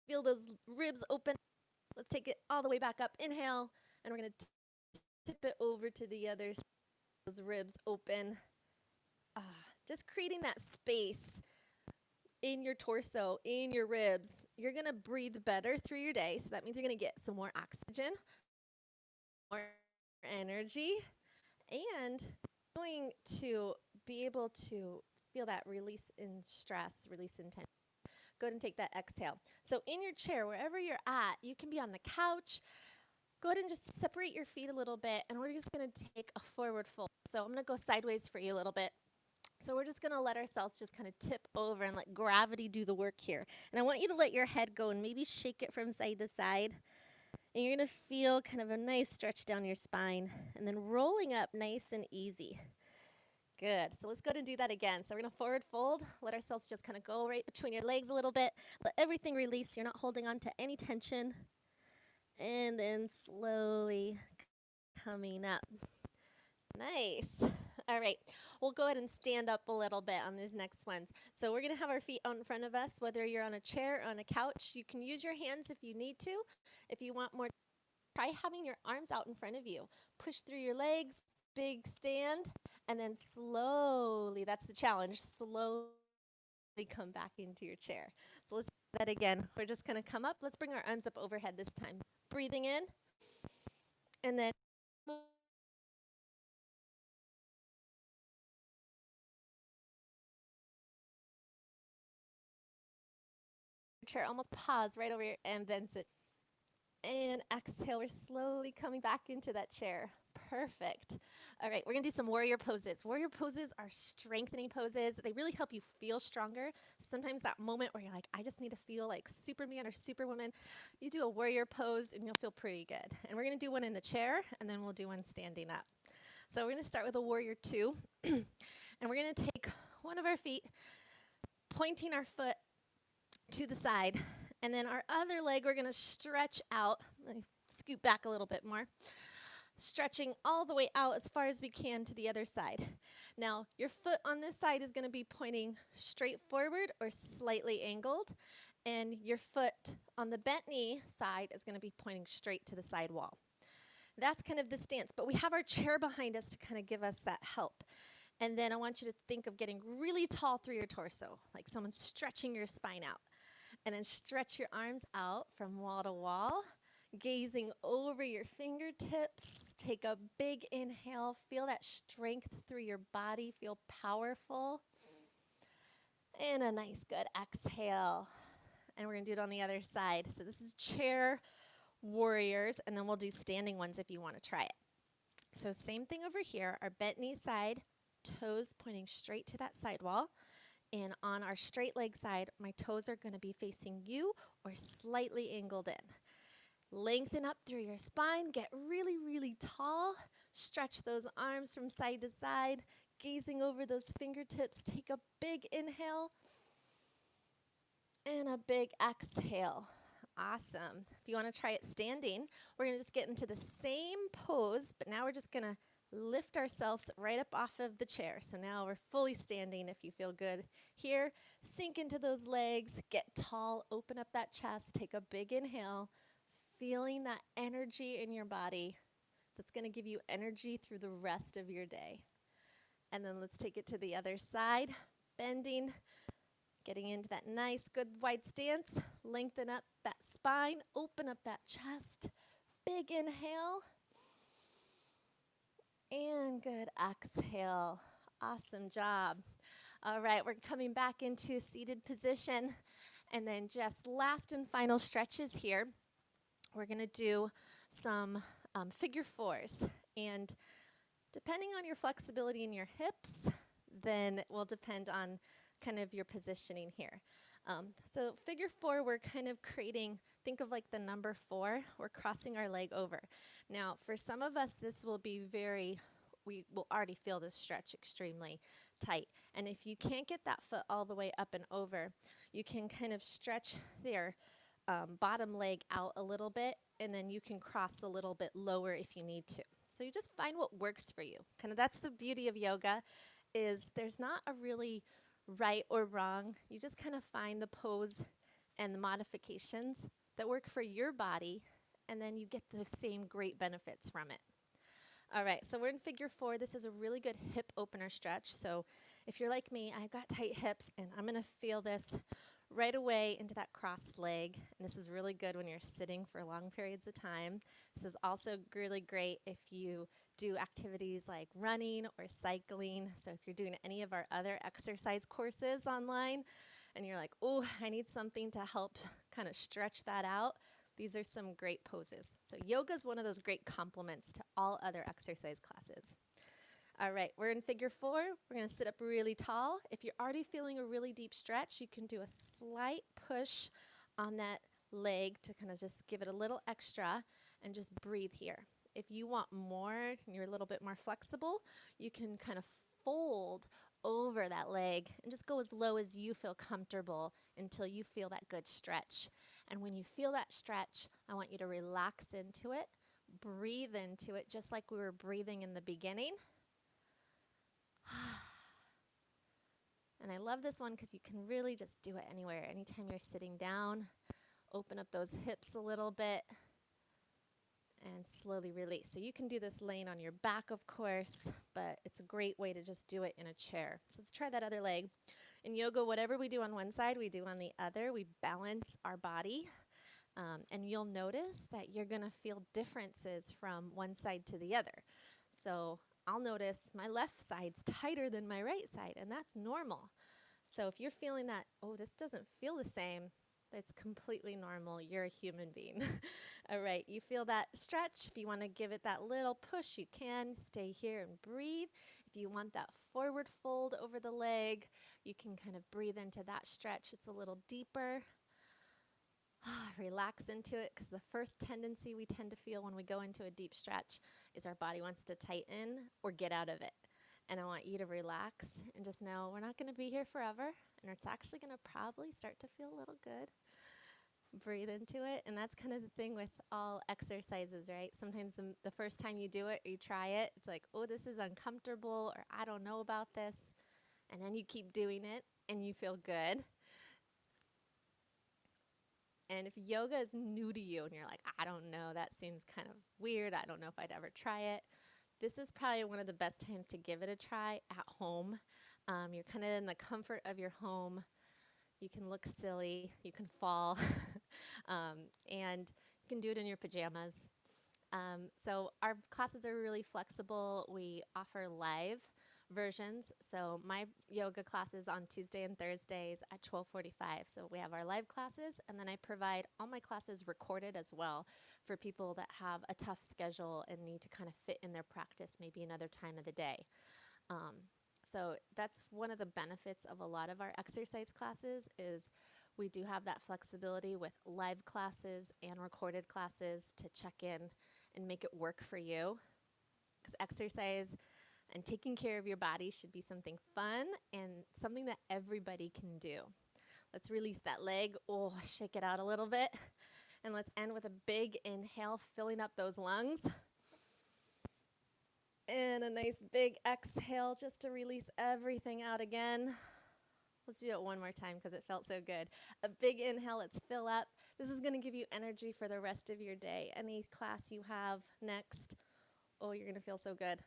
Feel those ribs open. Let's take it all the way back up. Inhale, and we're gonna tip it over to the other side. Those ribs open. Just creating that space in your torso, in your ribs. You're gonna breathe better through your day, so that means you're gonna get some more oxygen, more energy, and going to be able to feel that release in stress, release in tension. Go ahead and take that exhale. So in your chair, wherever you're at, you can be on the couch. Go ahead and just separate your feet a little bit, and we're just gonna take a forward fold. So I'm gonna go sideways for you a little bit. So we're just gonna let ourselves just kind of tip over and let gravity do the work here. And I want you to let your head go and maybe shake it from side to side. And you're gonna feel kind of a nice stretch down your spine, and then rolling up nice and easy. Good. So let's go ahead and do that again. So we're gonna forward fold, let ourselves just kind of go right between your legs a little bit, let everything release. You're not holding on to any tension. And then slowly coming up. Nice. All right, we'll go ahead and stand up a little bit on these next ones. So we're gonna have our feet out in front of us, whether you're on a chair or on a couch. You can use your hands if you need to. If you want more, try having your arms out in front of you. Push through your legs, big stand, and then slowly, that's the challenge, slowly come back into your chair. So let's do that again. We're just gonna come up. Let's bring our arms up overhead this time. Breathing in, and then chair, almost pause right over here, and then sit. And exhale, we're slowly coming back into that chair. Perfect. All right, we're gonna do some warrior poses. Warrior poses are strengthening poses. They really help you feel stronger. Sometimes that moment where you're like, I just need to feel like Superman or Superwoman, you do a warrior pose and you'll feel pretty good. And we're gonna do one in the chair, and then we'll do one standing up. So we're gonna start with a warrior 2. And we're gonna take one of our feet, pointing our foot to the side, and then our other leg we're gonna stretch out. Let me scoot back a little bit more. Stretching all the way out as far as we can to the other side. Now, your foot on this side is gonna be pointing straight forward or slightly angled, and your foot on the bent knee side is gonna be pointing straight to the side wall. That's kind of the stance, but we have our chair behind us to kind of give us that help. And then I want you to think of getting really tall through your torso, like someone stretching your spine out. And then stretch your arms out from wall to wall, gazing over your fingertips. Take a big inhale, feel that strength through your body, feel powerful. And a nice good exhale. And we're gonna do it on the other side. So this is chair warriors, and then we'll do standing ones if you wanna try it. So same thing over here, our bent knee side, toes pointing straight to that side wall. And on our straight leg side, my toes are going to be facing you or slightly angled in. Lengthen up through your spine, get really, really tall. Stretch those arms from side to side, gazing over those fingertips. Take a big inhale and a big exhale. Awesome. If you want to try it standing, we're going to just get into the same pose, but now we're just going to lift ourselves right up off of the chair. So now we're fully standing if you feel good here. Sink into those legs, get tall, open up that chest, take a big inhale, feeling that energy in your body that's going to give you energy through the rest of your day. And then let's take it to the other side, bending, getting into that nice, good wide stance. Lengthen up that spine, open up that chest. Big inhale. And good exhale. Awesome job. All right, we're coming back into seated position. And then just last and final stretches here. We're going to do some figure fours. And depending on your flexibility in your hips, then it will depend on kind of your positioning here. So figure four, we're kind of creating, think of like the number 4, we're crossing our leg over. Now, for some of us, this will be we will already feel this stretch extremely tight. And if you can't get that foot all the way up and over, you can kind of stretch their bottom leg out a little bit, and then you can cross a little bit lower if you need to. So you just find what works for you. Kind of that's the beauty of yoga, is there's not a really right or wrong. You just kind of find the pose and the modifications that work for your body, and then you get the same great benefits from it. All right, so we're in figure 4. This is a really good hip opener stretch. So if you're like me, I've got tight hips, and I'm going to feel this right away into that crossed leg. And this is really good when you're sitting for long periods of time. This is also really great if you do activities like running or cycling. So if you're doing any of our other exercise courses online and you're like, oh, I need something to help kind of stretch that out, these are some great poses. So yoga is one of those great complements to all other exercise classes. All right, we're in figure 4. We're going to sit up really tall. If you're already feeling a really deep stretch, you can do a slight push on that leg to kind of just give it a little extra and just breathe here. If you want more and you're a little bit more flexible, you can kind of fold over that leg and just go as low as you feel comfortable until you feel that good stretch. And when you feel that stretch, I want you to relax into it, breathe into it just like we were breathing in the beginning. And I love this one because you can really just do it anywhere. Anytime you're sitting down, open up those hips a little bit and slowly release. So you can do this laying on your back, of course, but it's a great way to just do it in a chair. So let's try that other leg. In yoga, whatever we do on one side, we do on the other. We balance our body. And you'll notice that you're going to feel differences from one side to the other. So I'll notice my left side's tighter than my right side, and that's normal. So if you're feeling that, oh, this doesn't feel the same, it's completely normal. You're a human being. All right, you feel that stretch. If you want to give it that little push, you can. Stay here and breathe. If you want that forward fold over the leg, you can kind of breathe into that stretch. It's a little deeper. Relax into it, because the first tendency we tend to feel when we go into a deep stretch is our body wants to tighten or get out of it. And I want you to relax and just know we're not going to be here forever, and it's actually going to probably start to feel a little good. Breathe into it. And that's kind of the thing with all exercises, right? Sometimes the first time you do it or you try it, it's like, oh, this is uncomfortable, or I don't know about this. And then you keep doing it and you feel good. And if yoga is new to you and you're like, I don't know, that seems kind of weird, I don't know if I'd ever try it, this is probably one of the best times to give it a try at home. You're kind of in the comfort of your home. You can look silly, you can fall, and you can do it in your pajamas. So our classes are really flexible. We offer live versions. So my yoga classes on Tuesday and Thursdays at 12:45. So we have our live classes, and then I provide all my classes recorded as well for people that have a tough schedule and need to kind of fit in their practice maybe another time of the day. Um, so that's one of the benefits of a lot of our exercise classes is we do have that flexibility with live classes and recorded classes to check in and make it work for you. Because exercise and taking care of your body should be something fun and something that everybody can do. Let's release that leg. Oh, shake it out a little bit. And let's end with a big inhale, filling up those lungs. And a nice big exhale just to release everything out again. Let's do it one more time because it felt so good. A big inhale, let's fill up. This is going to give you energy for the rest of your day. Any class you have next, oh, you're going to feel so good.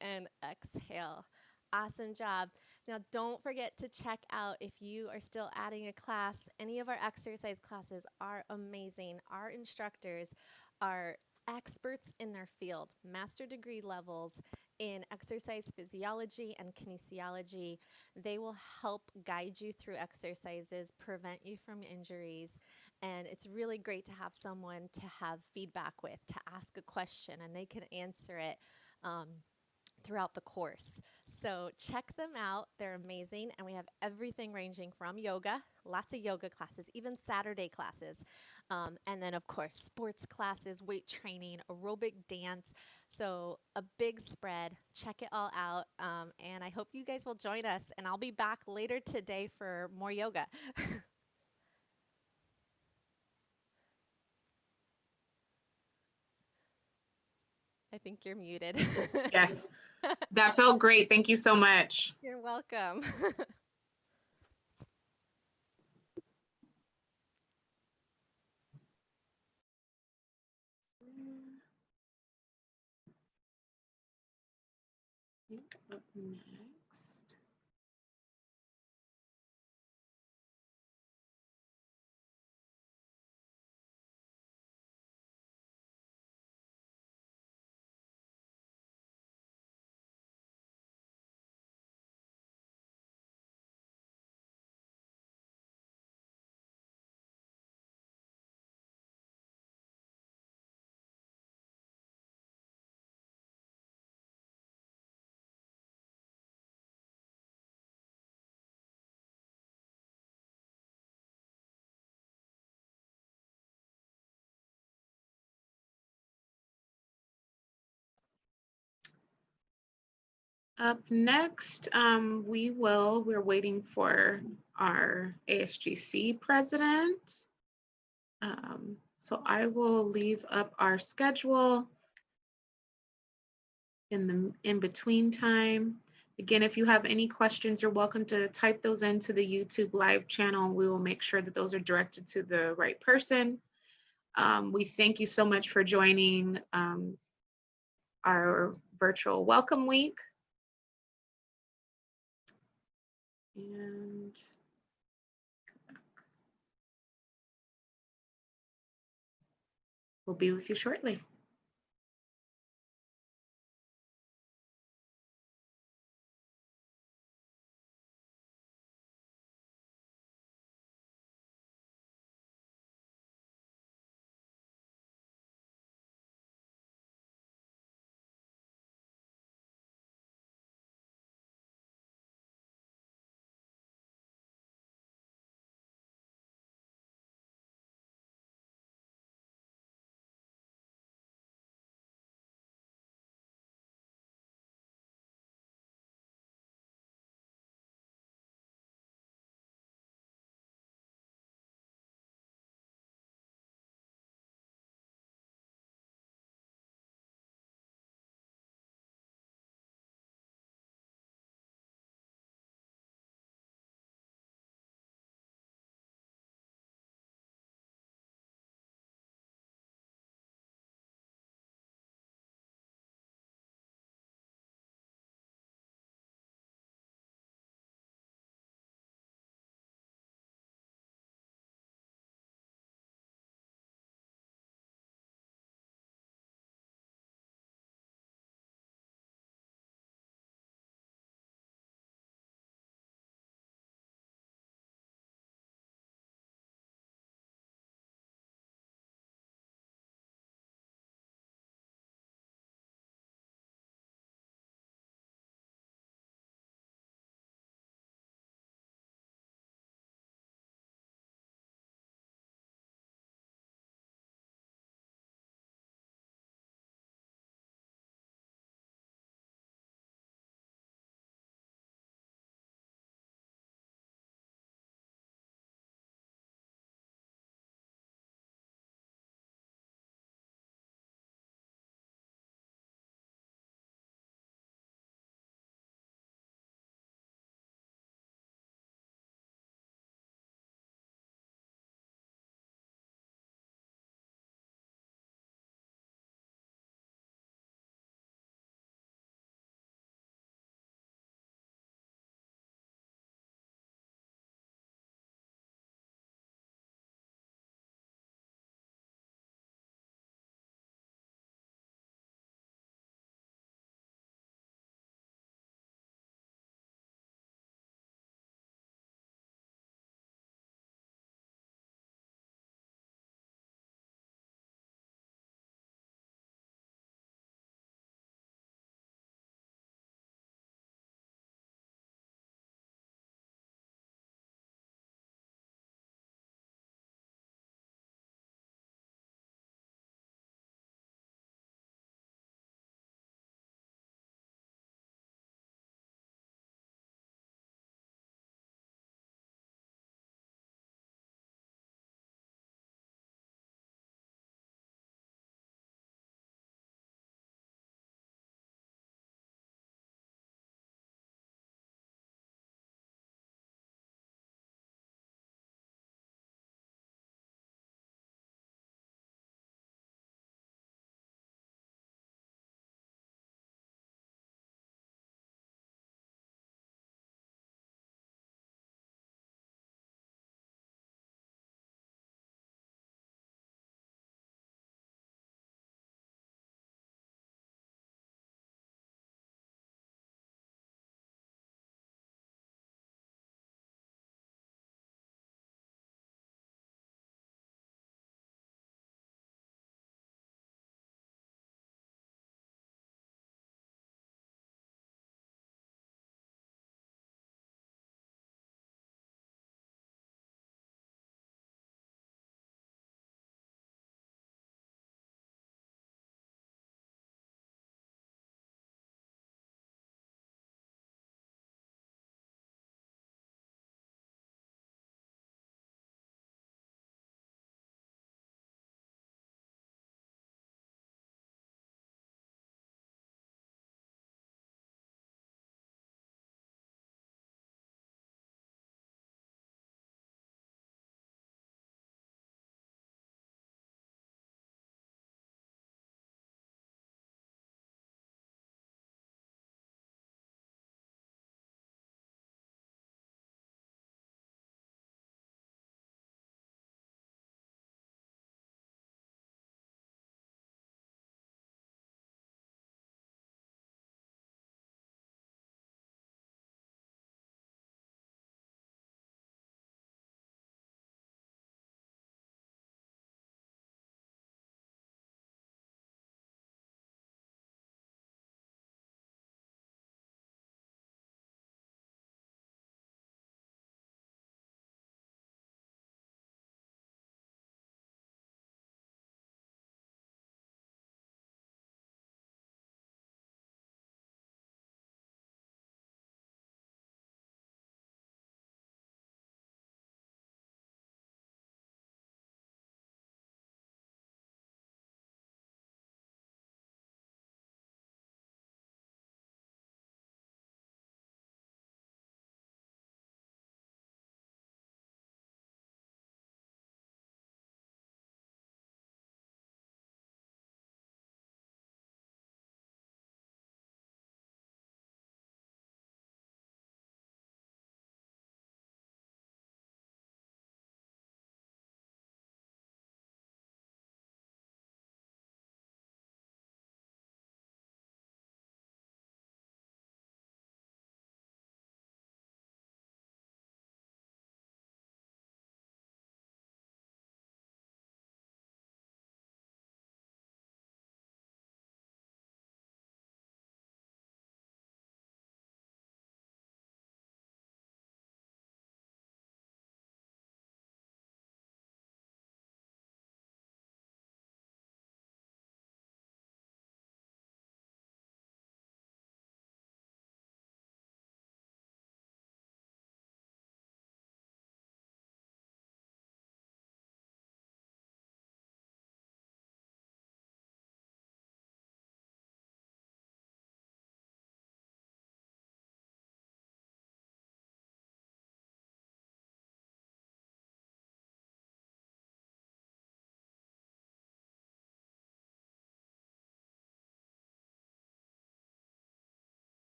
And exhale. Awesome job. Now, don't forget to check out if you are still adding a class. Any of our exercise classes are amazing. Our instructors are experts in their field, master degree levels in exercise physiology and kinesiology. They will help guide you through exercises, prevent you from injuries, and it's really great to have someone to have feedback with, to ask a question, and they can answer it throughout the course. So check them out. They're amazing. And we have everything ranging from yoga, lots of yoga classes, even Saturday classes. And then, of course, sports classes, weight training, aerobic dance. So a big spread. Check it all out. And I hope you guys will join us. And I'll be back later today for more yoga. I think you're muted. Yes, that felt great. Thank you so much. You're welcome. Up next. Up next, we're waiting for our ASGC president. So I will leave up our schedule in the in-between time. Again, if you have any questions, you're welcome to type those into the YouTube live channel. We will make sure that those are directed to the right person. We thank you so much for joining our virtual welcome week. And we'll be with you shortly.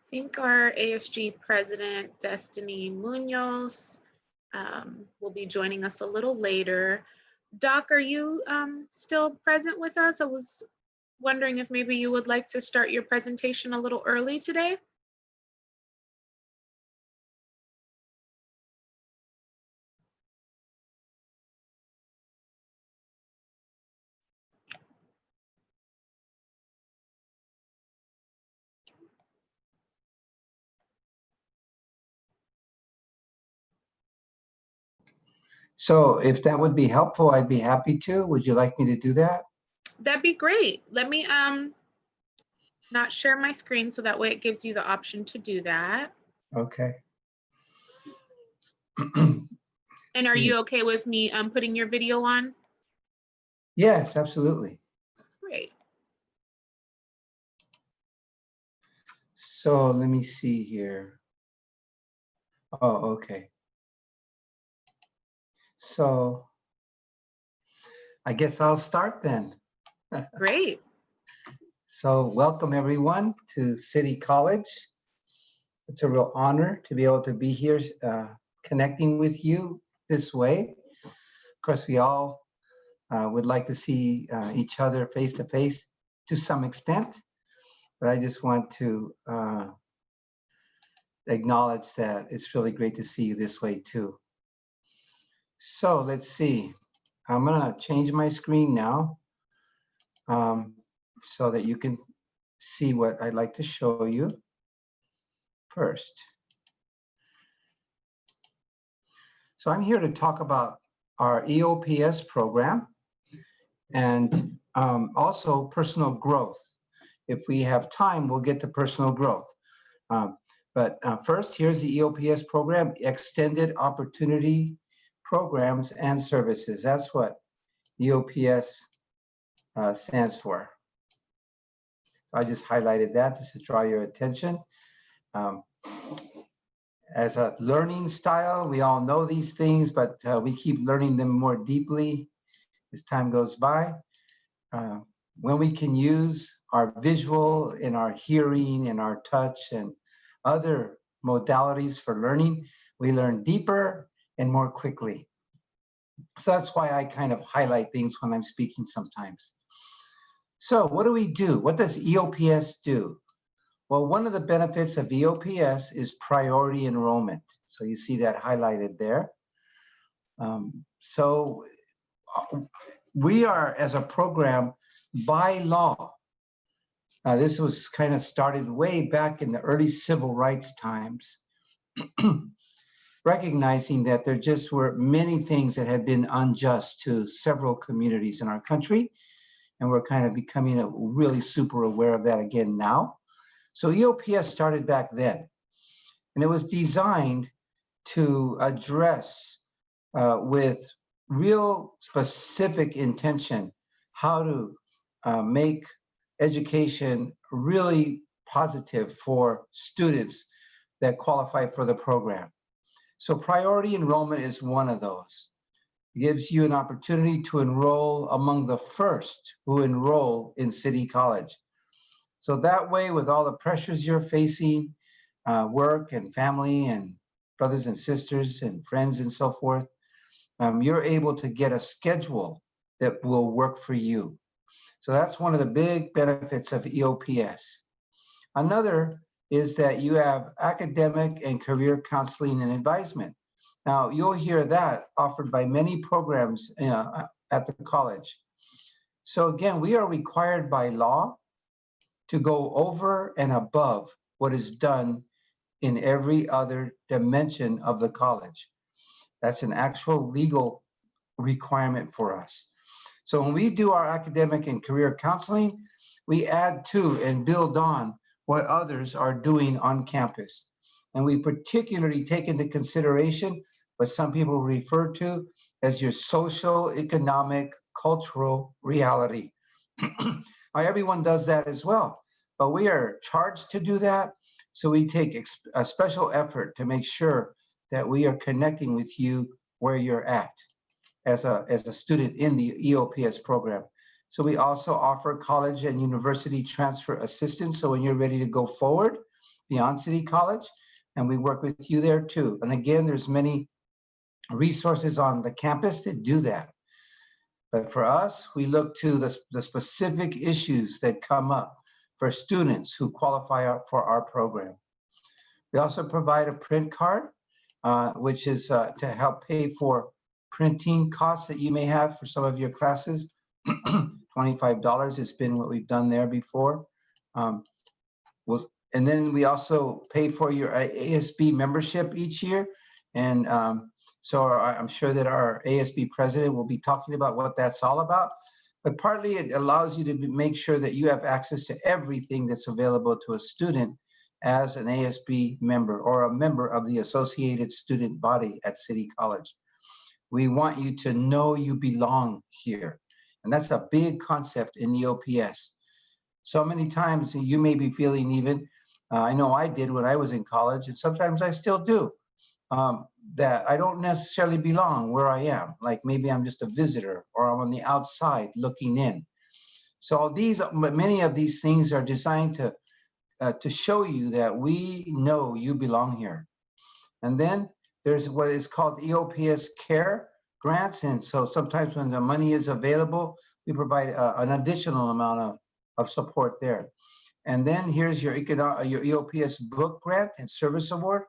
think our ASG president, Destiny Munoz, will be joining us a little later. Doc, are you still present with us? I was wondering if maybe you would like to start your presentation a little early today. So if that would be helpful, I'd be happy to. Would you like me to do that? That'd be great. Let me not share my screen so that way it gives you the option to do that. Okay. And are you okay with me putting your video on? Yes, absolutely. Great. So let me see here. Oh, okay. So I guess I'll start then. Great. So welcome everyone to City College. It's a real honor to be able to be here connecting with you this way. Of course, we all would like to see each other face to face to some extent, but I just want to acknowledge that it's really great to see you this way too. So let's see. I'm gonna change my screen now so that you can see what I'd like to show you first. So I'm here to talk about our EOPS program and also personal growth. If we have time, we'll get to personal growth. But first, here's the EOPS program, Extended Opportunity Programs and Services. That's what EOPS stands for. I just highlighted that just to draw your attention. As a learning style, we all know these things, but we keep learning them more deeply as time goes by. When we can use our visual and our hearing and our touch and other modalities for learning, we learn deeper and more quickly. So that's why I kind of highlight things when I'm speaking sometimes. So what do we do? What does EOPS do? Well, one of the benefits of EOPS is priority enrollment. So you see that highlighted there. So we are, as a program, by law, this was kind of started way back in the early civil rights times, recognizing that there just were many things that had been unjust to several communities in our country. And we're kind of becoming really super aware of that again now. So EOPS started back then, and it was designed to address with real specific intention how to make education really positive for students that qualify for the program. So priority enrollment is one of those. It gives you an opportunity to enroll among the first who enroll in City College. So that way, with all the pressures you're facing, work and family and brothers and sisters and friends and so forth, you're able to get a schedule that will work for you. So that's one of the big benefits of EOPS. Another is that you have academic and career counseling and advisement. Now, you'll hear that offered by many programs at the college. So again, we are required by law to go over and above what is done in every other dimension of the college. That's an actual legal requirement for us. So when we do our academic and career counseling, we add to and build on what others are doing on campus. And we particularly take into consideration what some people refer to as your social, economic, cultural reality. Now, everyone does that as well, but we are charged to do that. So we take a special effort to make sure that we are connecting with you where you're at as a student in the EOPS program. So we also offer college and university transfer assistance. So when you're ready to go forward, beyond City College, and we work with you there too. And again, there's many resources on the campus to do that. But for us, we look to the specific issues that come up for students who qualify for our program. We also provide a print card, which is to help pay for printing costs that you may have for some of your classes. $25 has been what we've done there before. And then we also pay for your ASB membership each year. And so I'm sure that our ASB president will be talking about what that's all about. But partly it allows you to make sure that you have access to everything that's available to a student as an ASB member or a member of the associated student body at City College. We want you to know you belong here. And that's a big concept in EOPS. So many times you may be feeling even, I know I did when I was in college, and sometimes I still do, that I don't necessarily belong where I am. Like maybe I'm just a visitor or I'm on the outside looking in. So many of these things are designed to show you that we know you belong here. And then there's what is called EOPS Care grants. And so sometimes when the money is available, we provide an additional amount of support there. And then here's your EOPS book grant and service award.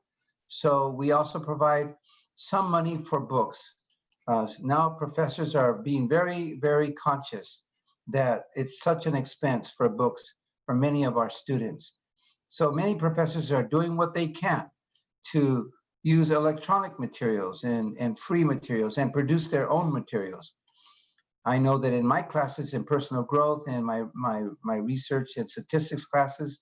So we also provide some money for books. Now professors are being very, very conscious that it's such an expense for books for many of our students. So many professors are doing what they can to use electronic materials and free materials and produce their own materials. I know that in my classes in personal growth and my research and statistics classes,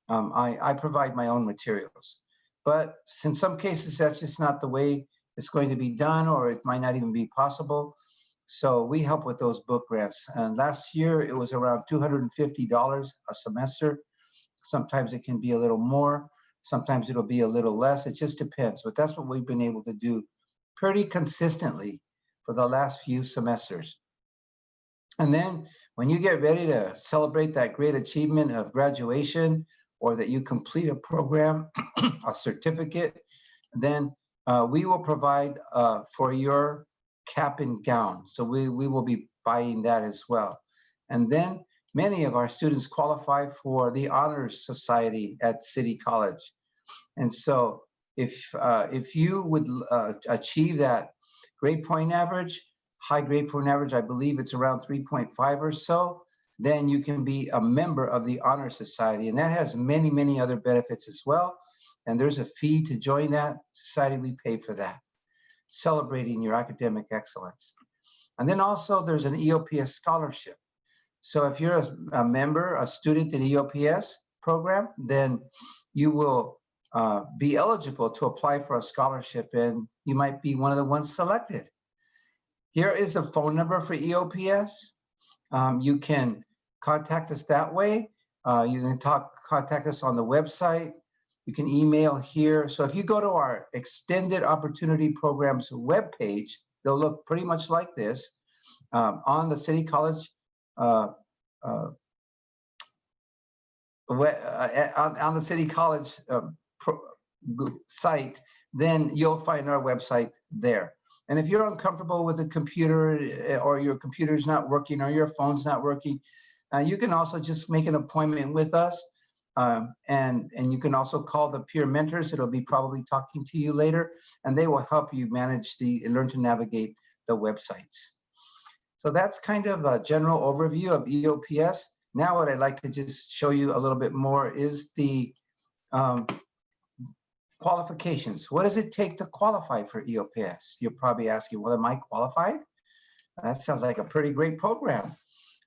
I provide my own materials. But in some cases, that's just not the way it's going to be done, or it might not even be possible. So we help with those book grants. And last year, it was around $250 a semester. Sometimes it can be a little more. Sometimes it'll be a little less. It just depends. But that's what we've been able to do pretty consistently for the last few semesters. And then when you get ready to celebrate that great achievement of graduation, or that you complete a program, a certificate, then we will provide for your cap and gown. So we will be buying that as well. And then many of our students qualify for the Honors Society at City College. And so if you would achieve that grade point average, high grade point average, I believe it's around 3.5 or so, then you can be a member of the Honor Society. And that has many, many other benefits as well. And there's a fee to join that society. We pay for that, celebrating your academic excellence. And then also there's an EOPS scholarship. So if you're a member, a student in EOPS program, then you will be eligible to apply for a scholarship, and you might be one of the ones selected. Here is a phone number for EOPS. You can contact us that way. You can contact us on the website. You can email here. So if you go to our Extended Opportunity Programs webpage, they'll look pretty much like this. On the City College on the City College site, then you'll find our website there. And if you're uncomfortable with a computer, or your computer's not working, or your phone's not working, you can also just make an appointment with us. And you can also call the peer mentors that'll be probably talking to you later, and they will help you manage learn to navigate the websites. So that's kind of a general overview of EOPS. Now what I'd like to just show you a little bit more is the qualifications. What does it take to qualify for EOPS? You're probably asking, well, am I qualified? That sounds like a pretty great program.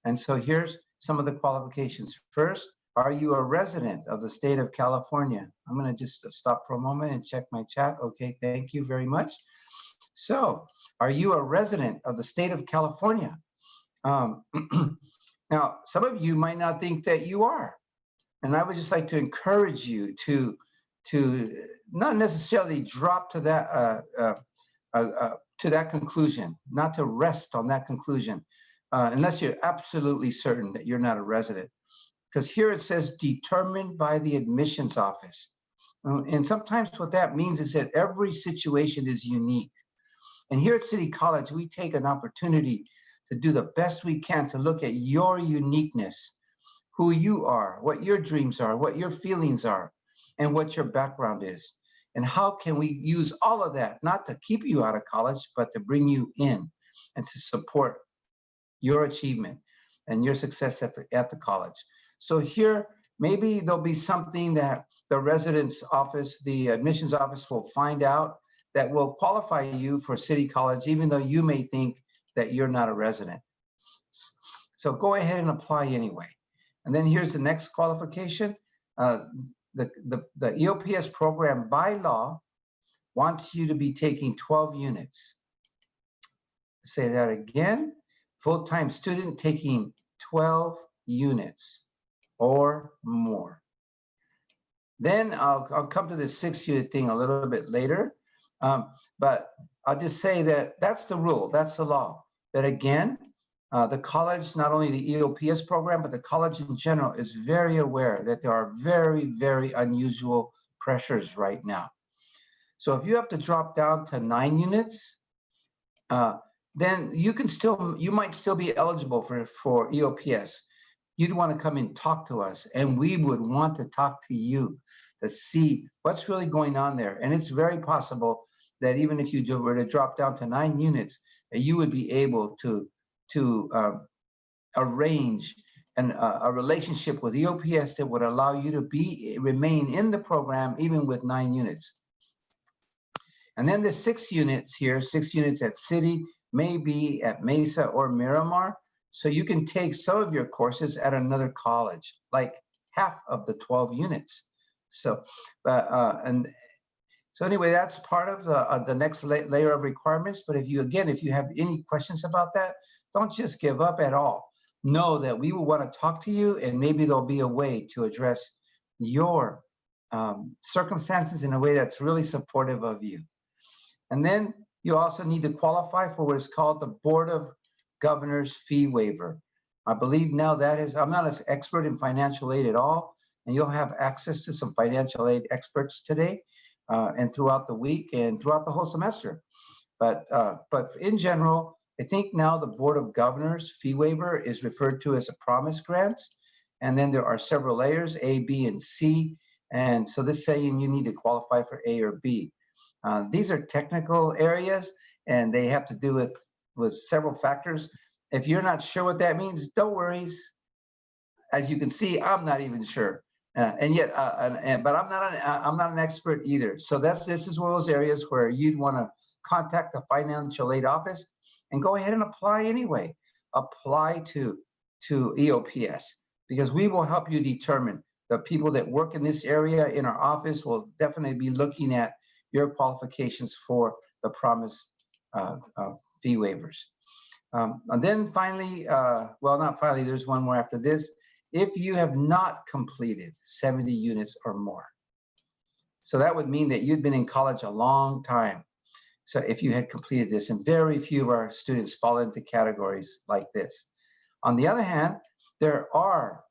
And so here's some of the qualifications. First, are you a resident of the state of California? I'm going to just stop for a moment and check my chat. Okay, thank you very much. So, are you a resident of the state of California? Now, some of you might not think that you are. And I would just like to encourage you to not necessarily drop to that conclusion, not to rest on that conclusion, unless you're absolutely certain that you're not a resident. because here it says determined by the admissions office. And sometimes what that means is that every situation is unique. And here at City College, we take an opportunity to do the best we can to look at your uniqueness, who you are, what your dreams are, what your feelings are, and what your background is. And how can we use all of that, not to keep you out of college, but to bring you in and to support your achievement and your success at the college. So here, maybe there'll be something that the residence office, the admissions office will find out that will qualify you for City College, even though you may think that you're not a resident. So go ahead and apply anyway. And then here's the next qualification. The EOPS program by law wants you to be taking 12 units. Say that again, full-time student taking 12 units or more. Then I'll come to the 6-unit thing a little bit later, but I'll just say that that's the rule, that's the law. That again, the college, not only the EOPS program, but the college in general is very aware that there are very, very unusual pressures right now. So if you have to drop down to 9 units, then you might still be eligible for EOPS. You'd want to come and talk to us, and we would want to talk to you to see what's really going on there. And it's very possible that even if you were to drop down to 9 units, that you would be able to arrange a relationship with EOPS that would allow you to remain in the program even with 9 units. And then the 6 units here, 6 units at City, maybe at Mesa or Miramar. So you can take some of your courses at another college, like half of the 12 units. So, so anyway, that's part of the next layer of requirements. But if you have any questions about that, don't just give up at all. Know that we will want to talk to you, and maybe there'll be a way to address your circumstances in a way that's really supportive of you. And then you also need to qualify for what is called the Board of Governors fee waiver. I believe now that is, I'm not an expert in financial aid at all, and you'll have access to some financial aid experts today and throughout the week and throughout the whole semester. But in general, I think now the Board of Governors fee waiver is referred to as a promise grants. And then there are several layers, A, B, and C. And so this saying you need to qualify for A or B. These are technical areas, and they have to do with several factors. If you're not sure what that means, don't worry. As you can see, I'm not even sure, but I'm not an expert either. So this is one of those areas where you'd want to contact the financial aid office and go ahead and apply anyway. Apply to EOPS, because we will help you determine. The people that work in this area in our office will definitely be looking at your qualifications for the promise fee waivers. And then finally, well, not finally, there's one more after this. If you have not completed 70 units or more. So that would mean that you'd been in college a long time. So if you had completed this, and very few of our students fall into categories like this. On the other hand, there are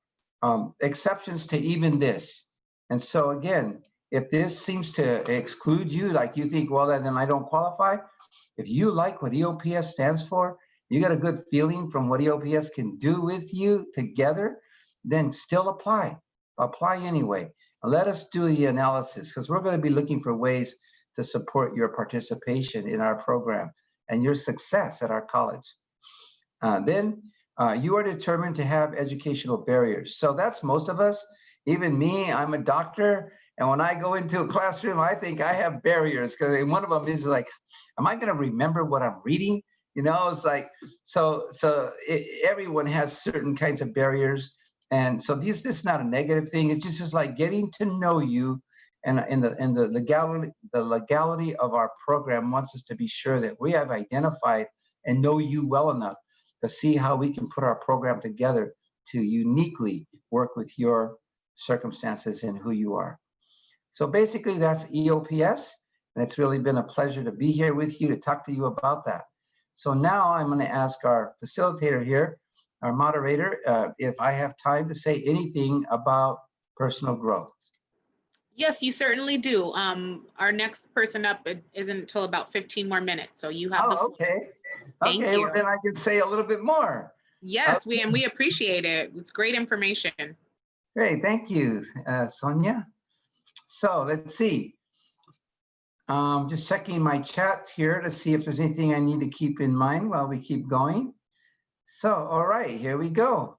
exceptions to even this. And so again, if this seems to exclude you, like you think, well, then I don't qualify. If you like what EOPS stands for, you got a good feeling from what EOPS can do with you together, then still apply. Apply anyway. And let us do the analysis, because we're going to be looking for ways to support your participation in our program and your success at our college. Then you are determined to have educational barriers. So that's most of us. Even me, I'm a doctor. And when I go into a classroom, I think I have barriers, because one of them is like, am I going to remember what I'm reading? You know, it's like, everyone has certain kinds of barriers. And so this is not a negative thing. It's just like getting to know you, and the legality of our program wants us to be sure that we have identified and know you well enough to see how we can put our program together to uniquely work with your circumstances and who you are. So basically that's EOPS, and it's really been a pleasure to be here with you, to talk to you about that. So now I'm going to ask our facilitator here, Ms. Nicole Gonzalez, to our moderator, if I have time to say anything about personal growth. Yes, you certainly do. Our next person up isn't until about 15 more minutes, so you have the Oh, floor. okay. Thank Okay, well you. then I can say a little bit more. Yes, we appreciate it. It's great information. Great, thank you, Sonia. So let's see. Just checking my chat here to see if there's anything I need to keep in mind while we keep going. So, all right, here we go.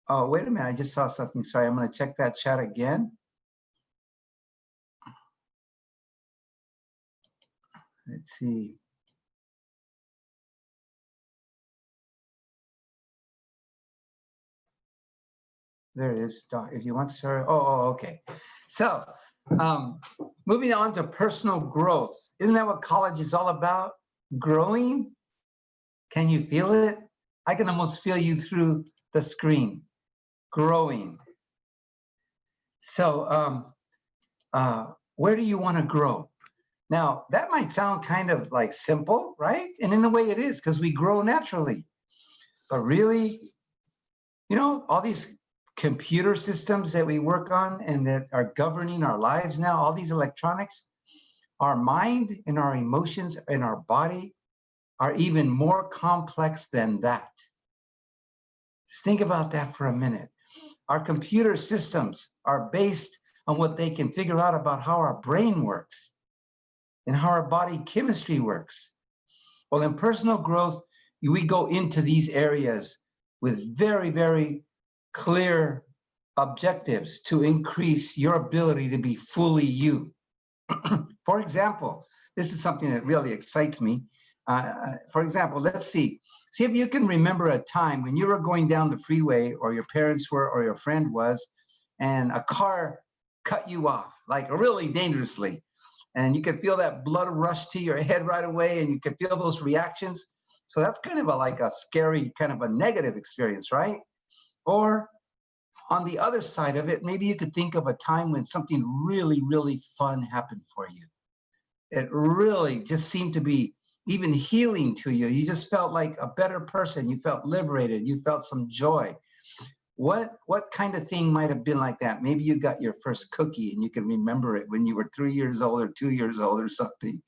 Oh, wait a minute, I just saw something. Sorry, I'm gonna check that chat again. Let's see. There it is, Doc, if you want to start. Oh, okay. So, moving on to personal growth. Isn't that what college is all about? Growing? Can you feel it? I can almost feel you through the screen. Growing. So, where do you want to grow? Now, that might sound kind of like simple, right? And in a way it is, because we grow naturally. But really, you know, all these computer systems that we work on and that are governing our lives now, all these electronics, our mind and our emotions and our body are even more complex than that. Just think about that for a minute. Our computer systems are based on what they can figure out about how our brain works and how our body chemistry works. Well, in personal growth, we go into these areas with very, very clear objectives to increase your ability to be fully you. For example, this is something that really excites me. For example, let's see if you can remember a time when you were going down the freeway, or your parents were, or your friend was, and a car cut you off, like really dangerously. And you could feel that blood rush to your head right away, and you could feel those reactions. So that's kind of like a scary, kind of a negative experience, right? Or on the other side of it, maybe you could think of a time when something really, really fun happened for you. It really just seemed to be even healing to you. You just felt like a better person. You felt liberated. You felt some joy. What kind of thing might have been like that? Maybe you got your first cookie and you can remember it when you were 3 years old or 2 years old or something.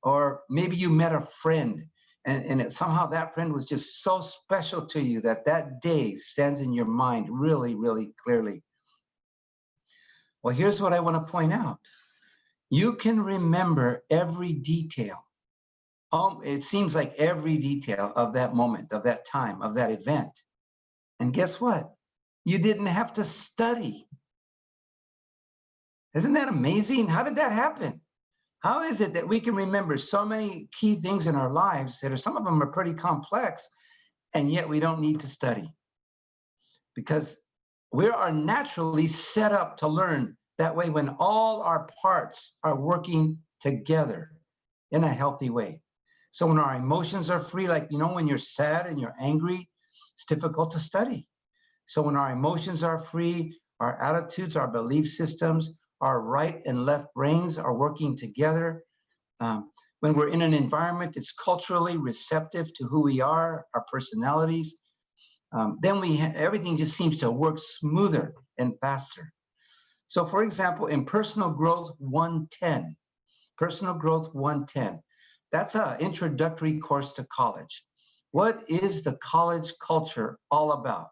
Or maybe you met a friend and somehow that friend was just so special to you that that day stands in your mind really, really clearly. Well, here's what I want to point out. You can remember every detail. It seems like every detail of that moment, of that time, of that event. And guess what? You didn't have to study. Isn't that amazing? How did that happen? How is it that we can remember so many key things in our lives that some of them are pretty complex, and yet we don't need to study? Because we are naturally set up to learn that way when all our parts are working together in a healthy way. So when our emotions are free, like, you know, when you're sad and you're angry, it's difficult to study. So when our emotions are free, our attitudes, our belief systems, our right and left brains are working together. When we're in an environment that's culturally receptive to who we are, our personalities, then everything just seems to work smoother and faster. So for example, in Personal Growth 110, Personal Growth 110, that's an introductory course to college. What is the college culture all about?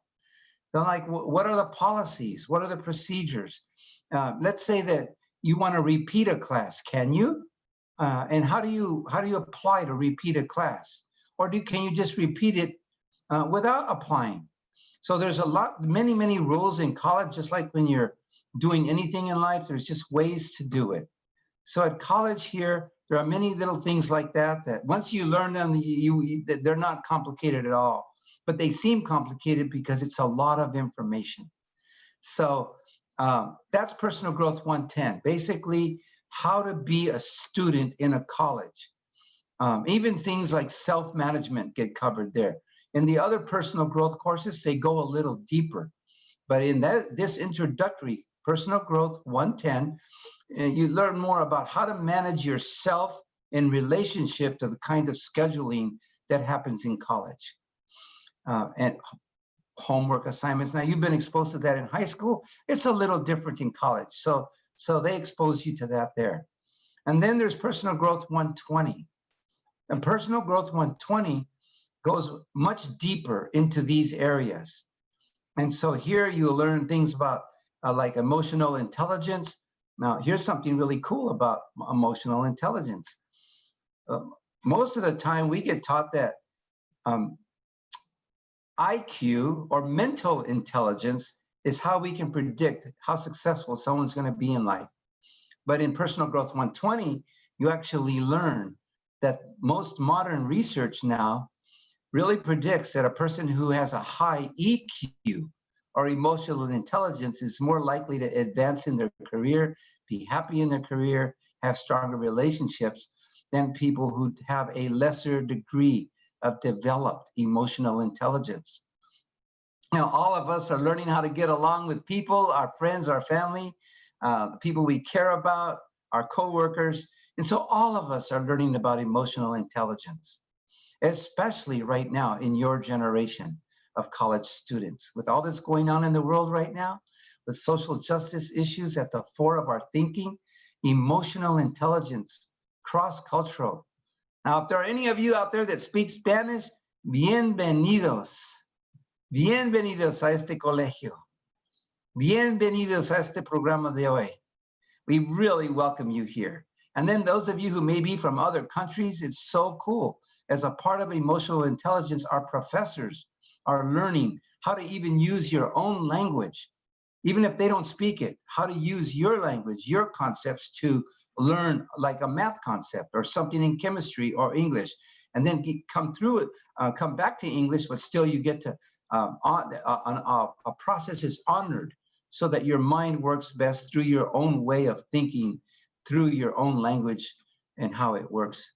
So like, what are the policies? What are the procedures? Let's say that you want to repeat a class, can you? And how do you apply to repeat a class? Or can you just repeat it without applying? So there's many, many rules in college, just like when you're doing anything in life, there's just ways to do it. So at college here, there are many little things like that, that once you learn them, they're not complicated at all, but they seem complicated because it's a lot of information. So that's Personal Growth 110, basically how to be a student in a college. Even things like self-management get covered there. In the other personal growth courses, they go a little deeper. But in this introductory Personal Growth 110, you learn more about how to manage yourself in relationship to the kind of scheduling that happens in college. And homework assignments. Now, you've been exposed to that in high school. It's a little different in college. So they expose you to that there. And then there's Personal Growth 120. And Personal Growth 120 goes much deeper into these areas. And so here you learn things about like emotional intelligence. Now, here's something really cool about emotional intelligence. Most of the time we get taught that IQ or mental intelligence is how we can predict how successful someone's going to be in life. But in Personal Growth 120, you actually learn that most modern research now really predicts that a person who has a high EQ or emotional intelligence is more likely to advance in their career, be happy in their career, have stronger relationships than people who have a lesser degree of developed emotional intelligence. Now, all of us are learning how to get along with people, our friends, our family, people we care about, our coworkers. And so all of us are learning about emotional intelligence, especially right now in your generation of college students. With all that's going on in the world right now, with social justice issues at the fore of our thinking, emotional intelligence, cross-cultural. Now, if there are any of you out there that speak Spanish, bienvenidos. Bienvenidos a este colegio. Bienvenidos a este programa de hoy. We really welcome you here. And then those of you who may be from other countries, it's so cool. As a part of emotional intelligence, our professors are learning how to even use your own language, even if they don't speak it, how to use your language, your concepts to learn like a math concept or something in chemistry or English, and then come through it, come back to English, but still you get to, a process is honored so that your mind works best through your own way of thinking, through your own language and how it works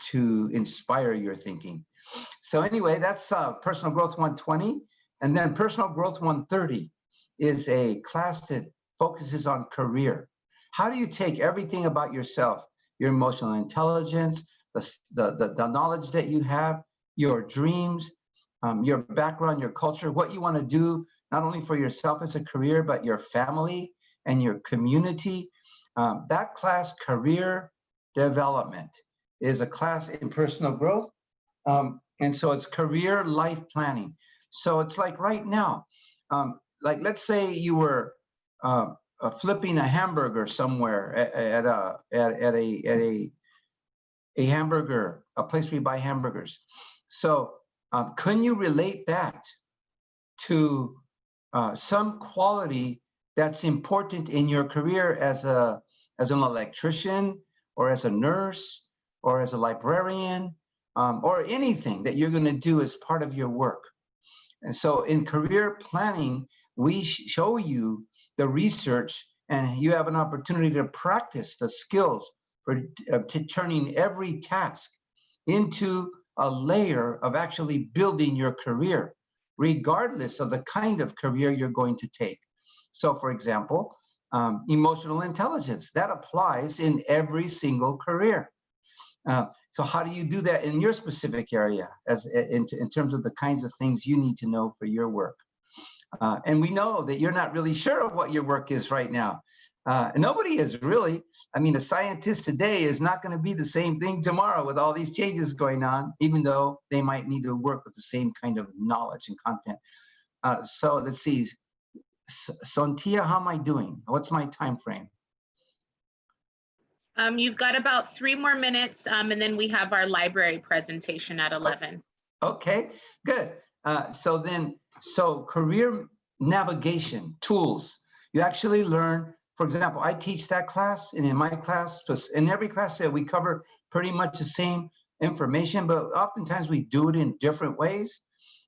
to inspire your thinking. So anyway, that's Personal Growth 120. And then Personal Growth 130 is a class that focuses on career. How do you take everything about yourself, your emotional intelligence, the knowledge that you have, your dreams, your background, your culture, what you want to do, not only for yourself as a career, but your family and your community. That class, Career Development, is a class in personal growth. And so it's career life planning. So it's like right now, like let's say you were flipping a hamburger somewhere at a hamburger, a place where you buy hamburgers. So can you relate that to some quality that's important in your career as an electrician or as a nurse or as a librarian or anything that you're going to do as part of your work? And so in career planning, we show you the research, and you have an opportunity to practice the skills for turning every task into a layer of actually building your career, regardless of the kind of career you're going to take. So for example, emotional intelligence, that applies in every single career. So how do you do that in your specific area in terms of the kinds of things you need to know for your work? And we know that you're not really sure of what your work is right now. Nobody is really. I mean, a scientist today is not going to be the same thing tomorrow with all these changes going on, even though they might need to work with the same kind of knowledge and content. So let's see. Sontia, how am I doing? What's my time frame? You've got about 3 more minutes, and then we have our library presentation at 11. Okay, good. So career navigation tools, you actually learn, for example, I teach that class, and in my class, in every class that we cover pretty much the same information, but oftentimes we do it in different ways.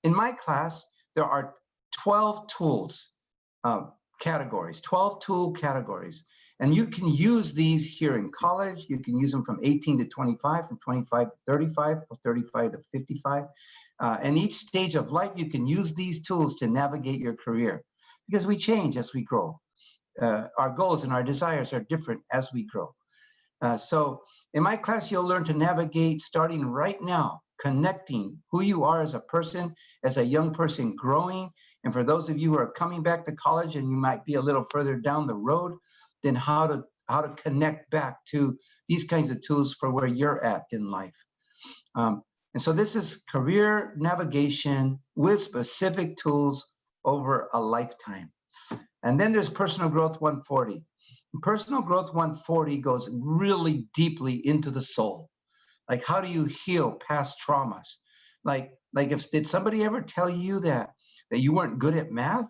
In my class, there are 12 tools, categories, 12 tool categories. And you can use these here in college. You can use them from 18 to 25, from 25 to 35, from 35 to 55. And each stage of life, you can use these tools to navigate your career, because we change as we grow. Our goals and our desires are different as we grow. So in my class, you'll learn to navigate starting right now, connecting who you are as a person, as a young person growing. And for those of you who are coming back to college and you might be a little further down the road, then how to connect back to these kinds of tools for where you're at in life. And so this is career navigation with specific tools over a lifetime. And then there's Personal Growth 140. And Personal Growth 140 goes really deeply into the soul. Like, how do you heal past traumas? Like did somebody ever tell you that you weren't good at math?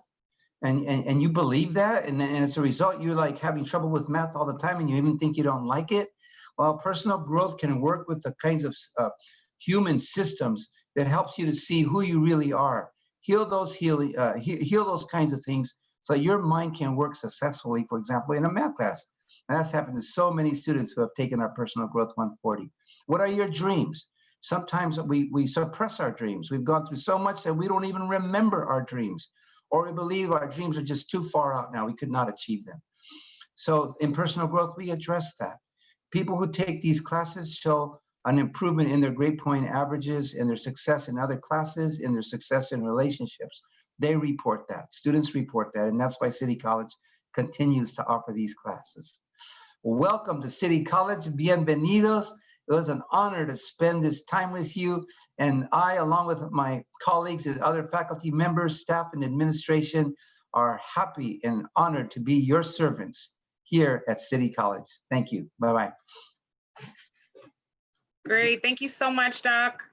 And you believe that, and as a result, you're like having trouble with math all the time, and you even think you don't like it? Well, personal growth can work with the kinds of human systems that helps you to see who you really are, heal those kinds of things, so your mind can work successfully. For example, in a math class, and that's happened to so many students who have taken our Personal Growth 140. What are your dreams? Sometimes we suppress our dreams. We've gone through so much that we don't even remember our dreams, or we believe our dreams are just too far out now, we could not achieve them. So in personal growth, we address that. People who take these classes show an improvement in their grade point averages, in their success in other classes, in their success in relationships. They report that, students report that, and that's why City College continues to offer these classes. Welcome to City College, bienvenidos. It was an honor to spend this time with you, and I, along with my colleagues and other faculty members, staff, and administration, are happy and honored to be your servants here at City College. Thank you. Bye-bye. Great. Thank you so much, Doc.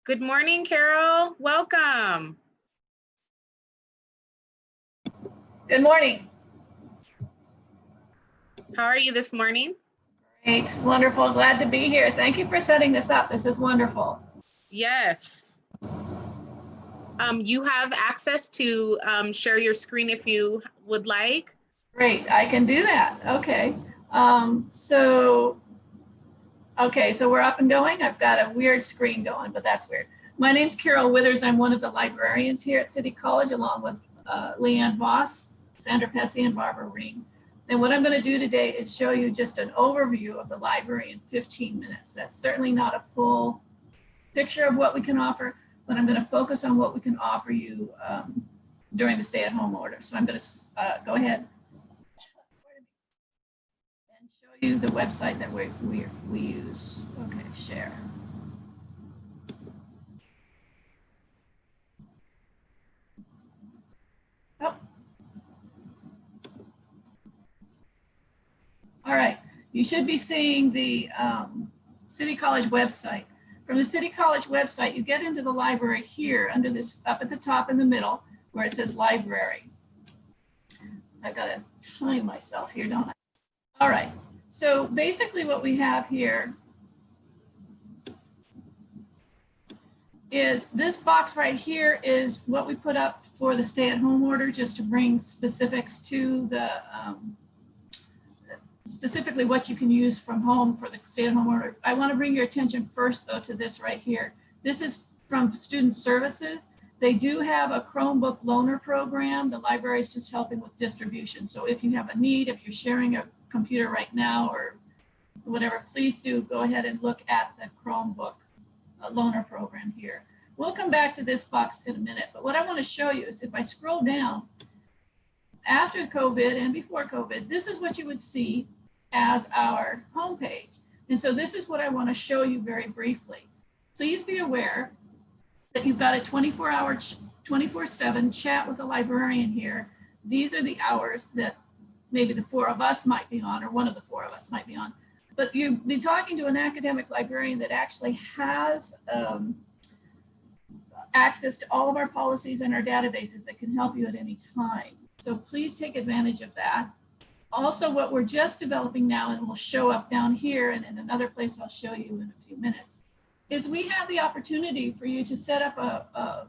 Good morning, Carol. Welcome. Good morning. How are you this morning? Great, wonderful, glad to be here. Thank you for setting this up. This is wonderful. Yes. You have access to share your screen if you would like. Great, I can do that. Okay. So we're up and going. I've got a weird screen going, but that's weird. My name's Carol Withers. I'm one of the librarians here at City College, along with Leanne Voss, Sandra Pesci, and Barbara Ring. And what I'm going to do today is show you just an overview of the library in 15 minutes. That's certainly not a full picture of what we can offer, but I'm going to focus on what we can offer you during the stay-at-home order. So I'm going to go ahead and show you the website that we use. Okay, share. Oh. All right, you should be seeing the City College website. From the City College website, you get into the library here under this, up at the top in the middle, where it says library. I gotta time myself here, don't I? All right, so basically what we have here is this box right here is what we put up for the stay-at-home order, just to bring specifics to the specifically what you can use from home for the stay-at-home order. I want to bring your attention first, though, to this right here. This is from Student Services. They do have a Chromebook loaner program. The library is just helping with distribution. So if you have a need, if you're sharing a computer right now or whatever, please do go ahead and look at the Chromebook loaner program here. We'll come back to this box in a minute, but what I want to show you is if I scroll down, after COVID and before COVID, this is what you would see as our homepage. And so this is what I want to show you very briefly. Please be aware that you've got a 24-hour, 24/7 chat with a librarian here. These are the hours that maybe the four of us might be on, or one of the four of us might be on. But you'll be talking to an academic librarian that actually has access to all of our policies and our databases that can help you at any time. So please take advantage of that. Also, what we're just developing now, and will show up down here and in another place I'll show you in a few minutes, is we have the opportunity for you to set up a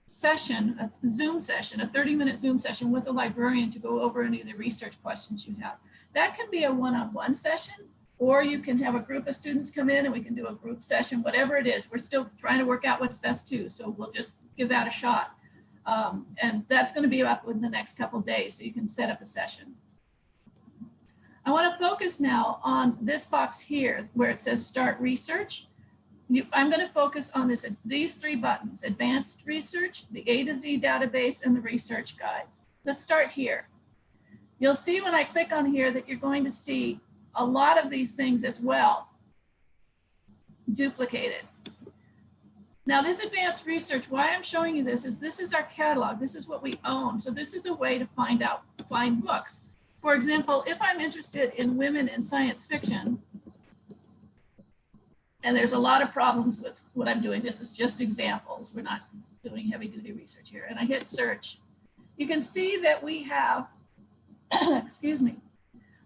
session, a Zoom session, a 30-minute Zoom session with a librarian to go over any of the research questions you have. That can be a one-on-one session, or you can have a group of students come in and we can do a group session, whatever it is. We're still trying to work out what's best too, so we'll just give that a shot. And that's going to be up in the next couple of days, so you can set up a session. I want to focus now on this box here where it says Start Research. I'm going to focus on these three buttons: Advanced Research, the A to Z database, and the research guides. Let's start here. You'll see when I click on here that you're going to see a lot of these things as well duplicated. Now this advanced research, why I'm showing you this is our catalog. This is what we own. So this is a way to find books. For example, if I'm interested in women in science fiction, and there's a lot of problems with what I'm doing. This is just examples. We're not doing heavy duty research here. And I hit search. You can see that we have, excuse me,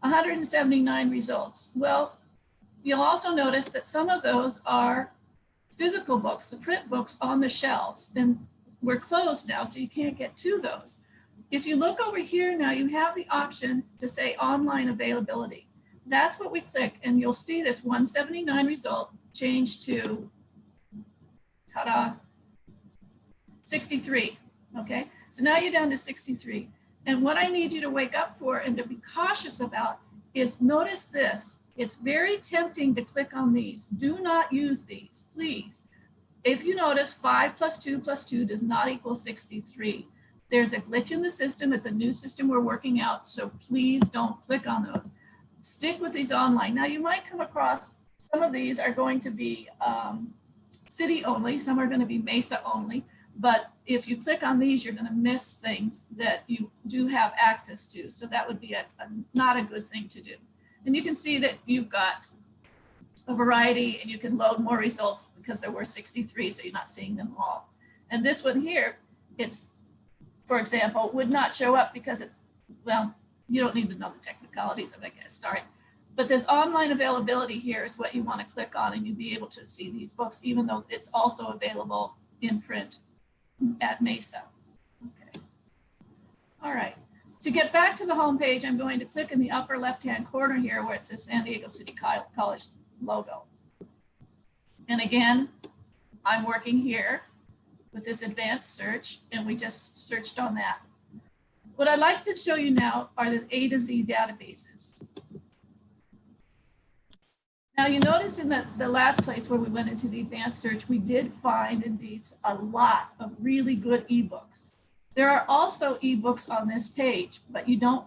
179 results. Well, you'll also notice that some of those are physical books, the print books on the shelves, and we're closed now, so you can't get to those. If you look over here now, you have the option to say online availability. That's what we click, and you'll see this 179 result change to, ta-da, 63, okay? So now you're down to 63. And what I need you to wake up for and to be cautious about is notice this. It's very tempting to click on these. Do not use these, please. If you notice 5 + 2 + 2 does not equal 63. There's a glitch in the system. It's a new system we're working out, so please don't click on those. Stick with these online. Now you might come across some of these are going to be city only, some are going to be Mesa only, but if you click on these, you're going to miss things that you do have access to. So that would be not a good thing to do. And you can see that you've got a variety and you can load more results because there were 63, so you're not seeing them all. And this one here, it's, for example, would not show up because it's, well, you don't need to know the technicalities of it, I guess, sorry. But this online availability here is what you want to click on, and you'll be able to see these books, even though it's also available in print at Mesa. Okay. All right. To get back to the home page, I'm going to click in the upper left-hand corner here where it says San Diego City College logo. And again, I'm working here with this advanced search, and we just searched on that. What I'd like to show you now are the A to Z databases. Now you noticed in the last place where we went into the advanced search, we did find indeed a lot of really good ebooks. There are also ebooks on this page, but you don't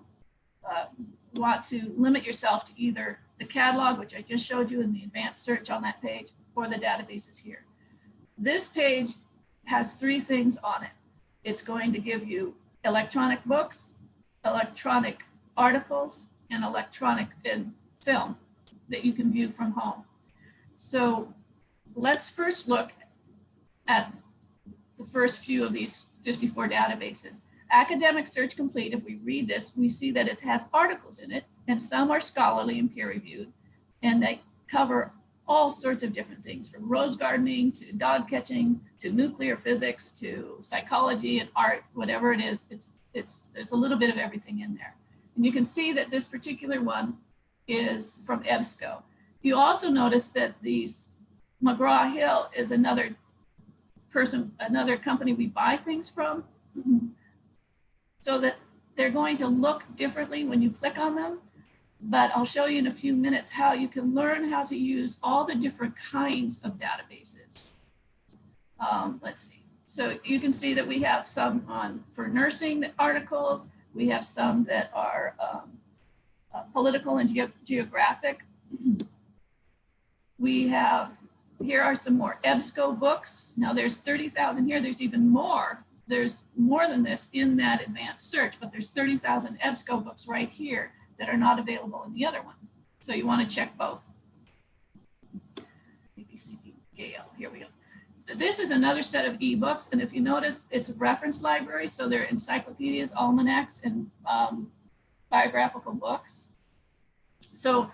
want to limit yourself to either the catalog, which I just showed you in the advanced search on that page, or the databases here. This page has three things on it. It's going to give you electronic books, electronic articles, and electronic film that you can view from home. So let's first look at the first few of these 54 databases. Academic Search Complete, if we read this, we see that it has articles in it, and some are scholarly and peer reviewed, and they cover all sorts of different things, from rose gardening to dog catching to nuclear physics to psychology and art, whatever it is, there's a little bit of everything in there. And you can see that this particular one is from EBSCO. You also notice that these McGraw-Hill is another company we buy things from, so that they're going to look differently when you click on them. But I'll show you in a few minutes how you can learn how to use all the different kinds of databases. Let's see. So you can see that we have some for nursing articles. We have some that are political and geographic. We have, here are some more EBSCO books. Now there's 30,000 here. There's even more. There's more than this in that advanced search, but there's 30,000 EBSCO books right here that are not available in the other one. So you want to check both. ABCD, Gale, here we go. This is another set of ebooks, and if you notice, it's a reference library, so they're encyclopedias, almanacs, and biographical books. So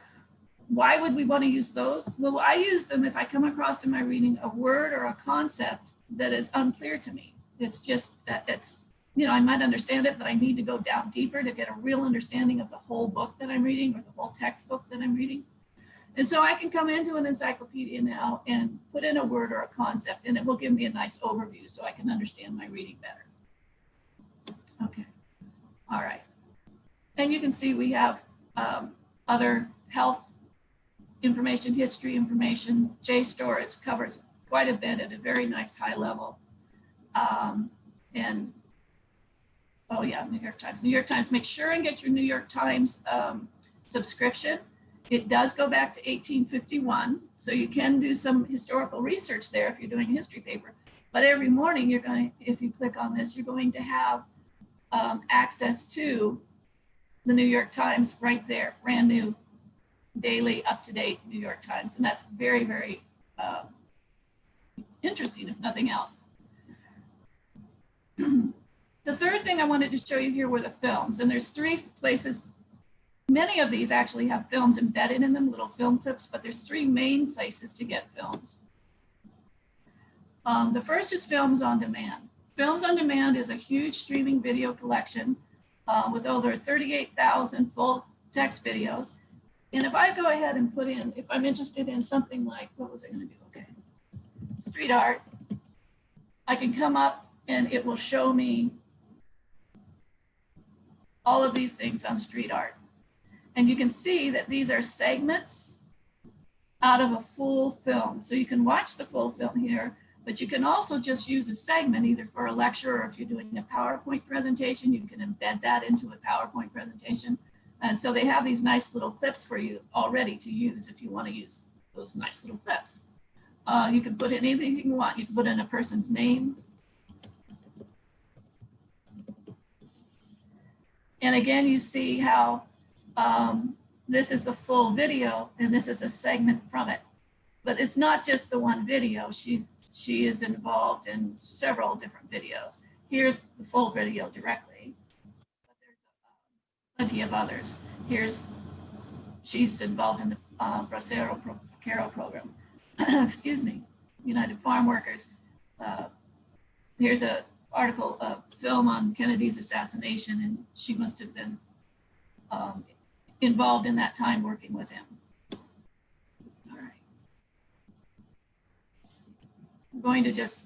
why would we want to use those? Well, I use them if I come across in my reading a word or a concept that is unclear to me. It's just that it's, you know, I might understand it, but I need to go down deeper to get a real understanding of the whole book that I'm reading or the whole textbook that I'm reading. And so I can come into an encyclopedia now and put in a word or a concept, and it will give me a nice overview so I can understand my reading better. Okay, all right. And you can see we have other health information, history information. JSTOR covers quite a bit at a very nice high level. And oh yeah, New York Times. New York Times, make sure and get your New York Times subscription. It does go back to 1851, so you can do some historical research there if you're doing a history paper. But every morning you're going to, if you click on this, you're going to have access to the New York Times right there, brand new, daily, up-to-date New York Times. And that's very, very interesting, if nothing else. The third thing I wanted to show you here were the films. And there's 3 places. Many of these actually have films embedded in them, little film clips, but there's 3 main places to get films. The first is Films on Demand. Films on Demand is a huge streaming video collection with over 38,000 full text videos. And if I go ahead and put in, if I'm interested in something like, what was I going to do? Okay, street art, I can come up and it will show me all of these things on street art. And you can see that these are segments out of a full film. So you can watch the full film here, but you can also just use a segment either for a lecture or if you're doing a PowerPoint presentation, you can embed that into a PowerPoint presentation. And so they have these nice little clips for you already to use if you want to use those nice little clips. You can put in anything you want. You can put in a person's name. And again, you see how this is the full video and this is a segment from it. But it's not just the one video. She is involved in several different videos. Here's the full video directly. But there's plenty of others. She's involved in the Bracero Caro program. Excuse me, United Farm Workers. Here's an article, a film on Kennedy's assassination, and she must have been involved in that time working with him. All right. I'm going to just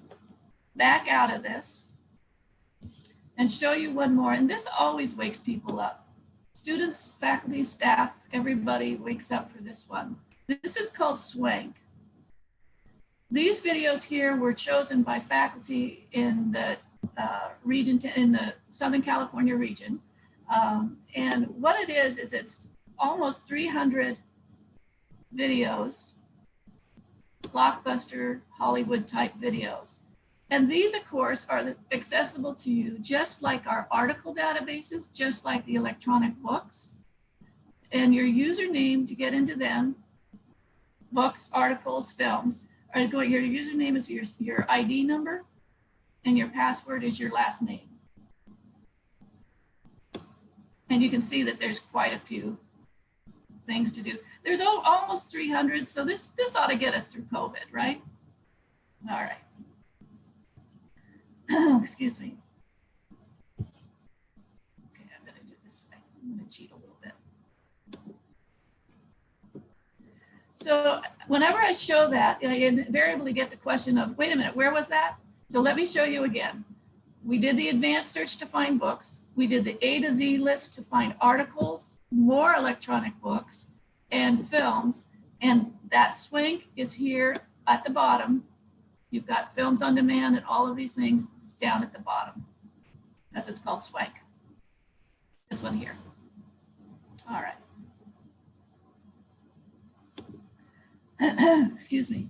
back out of this and show you one more. And this always wakes people up. Students, faculty, staff, everybody wakes up for this one. This is called Swank. These videos here were chosen by faculty in the region, in the Southern California region. And what it is it's almost 300 videos, blockbuster Hollywood type videos. And these, of course, are accessible to you just like our article databases, just like the electronic books. And your username to get into them, books, articles, films, your username is your ID number, and your password is your last name. And you can see that there's quite a few things to do. There's almost 300, so this ought to get us through COVID, right? All right. Excuse me. Okay, I'm gonna do it this way. I'm gonna cheat a little bit. So whenever I show that, I invariably get the question of, wait a minute, where was that? So let me show you again. We did the advanced search to find books. We did the A to Z list to find articles, more electronic books, and films. And that Swank is here at the bottom. You've got Films on Demand and all of these things. It's down at the bottom. That's what's called Swank. This one here. All right. Excuse me.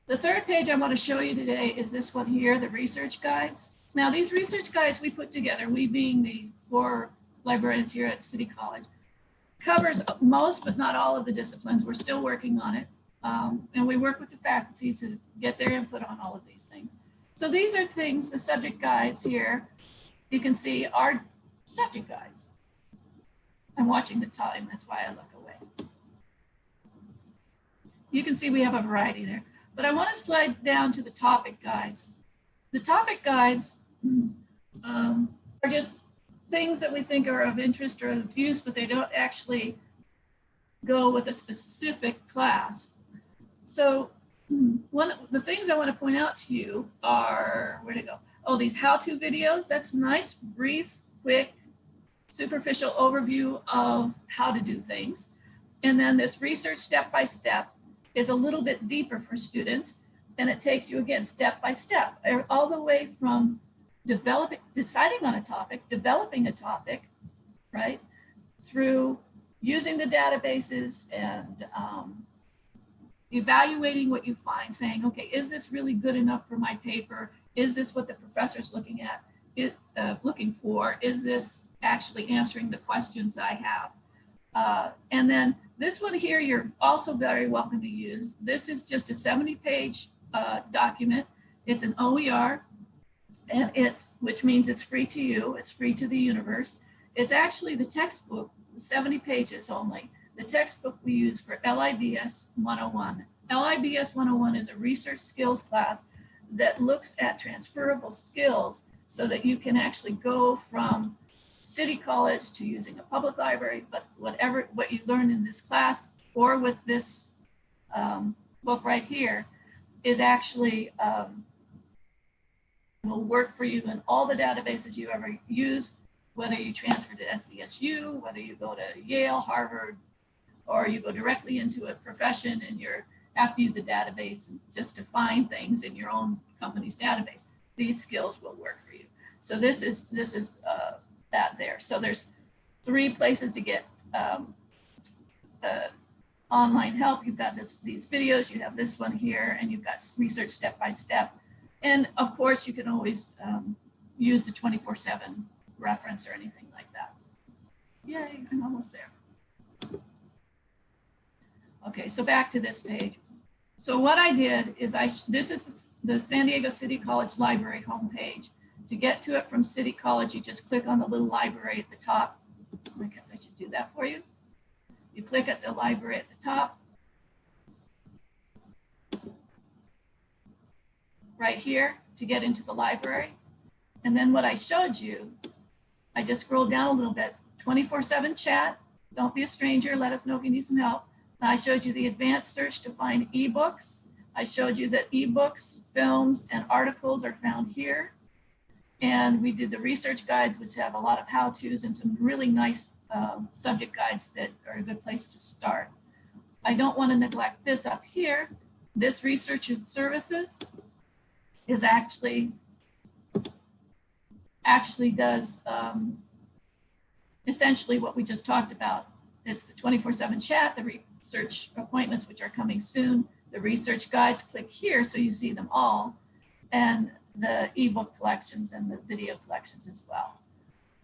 The third page I want to show you today is this one here, the research guides. Now these research guides we put together, we being the 4 librarians here at City College, covers most but not all of the disciplines. We're still working on it. And we work with the faculty to get their input on all of these things. So these are things, the subject guides here, you can see are subject guides. I'm watching the time, that's why I look away. You can see we have a variety there. But I want to slide down to the topic guides. The topic guides are just things that we think are of interest or of use, but they don't actually go with a specific class. So One of the things I want to point out to you are, where'd it go? Oh, these how-to videos. That's nice, brief, quick, superficial overview of how to do things. And then this research step-by-step is a little bit deeper for students, and it takes you again step-by-step, all the way from deciding on a topic, developing a topic, right, through using the databases and evaluating what you find, saying, okay, is this really good enough for my paper? Is this what the professor's looking at, looking for? Is this actually answering the questions I have? And then this one here, you're also very welcome to use. This is just a 70-page document. It's an OER, and which means it's free to you. It's free to the universe. It's actually the textbook, 70 pages only. The textbook we use for LIBS 101. LIBS 101 is a research skills class that looks at transferable skills so that you can actually go from City College to using a public library, but what you learn in this class or with this book right here is actually will work for you in all the databases you ever use, whether you transfer to SDSU, whether you go to Yale, Harvard, or you go directly into a profession and you have to use a database just to find things in your own company's database. These skills will work for you. So this is that there. So there's 3 places to get online help. You've got these videos, you have this one here, and you've got research step-by-step. And of course, you can always use the 24/7 reference or anything like that. Yay, I'm almost there. Okay, so back to this page. So what I did is this is the San Diego City College Library homepage. To get to it from City College, you just click on the little library at the top. I guess I should do that for you. You click at the library at the top. Right here to get into the library. And then what I showed you, I just scrolled down a little bit, 24/7 chat. Don't be a stranger, let us know if you need some help. And I showed you the advanced search to find ebooks. I showed you that ebooks, films, and articles are found here. And we did the research guides, which have a lot of how-tos and some really nice subject guides that are a good place to start. I don't want to neglect this up here. This research and services is actually does essentially what we just talked about. It's the 24/7 chat, the research appointments, which are coming soon, the research guides, click here so you see them all, and the ebook collections and the video collections as well.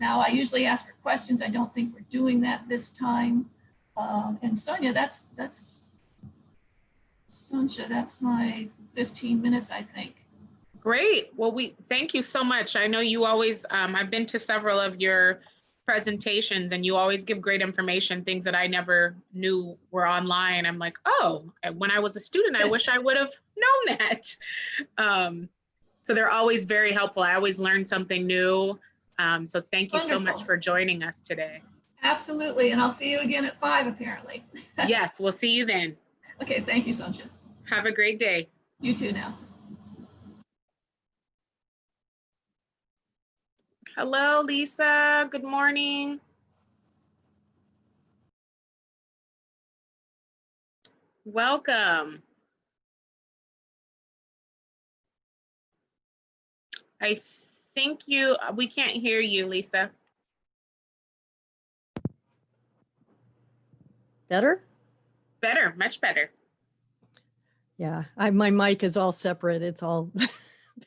Now, I usually ask for questions. I don't think we're doing that this time. And Sonia, that's Sonia, that's my 15 minutes, I think. Great. Well, thank you so much. I know you always, I've been to several of your presentations and you always give great information, things that I never knew were online. I'm like, oh, when I was a student, I wish I would have known that. So they're always very helpful. I always learn something new. So thank you so much for joining us today. Absolutely. And I'll see you again at 5 apparently. Yes, we'll see you then. Okay. Thank you, Sonia. Have a great day. You too now. Hello, Lisa. Good morning. Welcome. I think we can't hear you, Lisa. Better? Better, much better. Yeah, my mic is all separate. It's all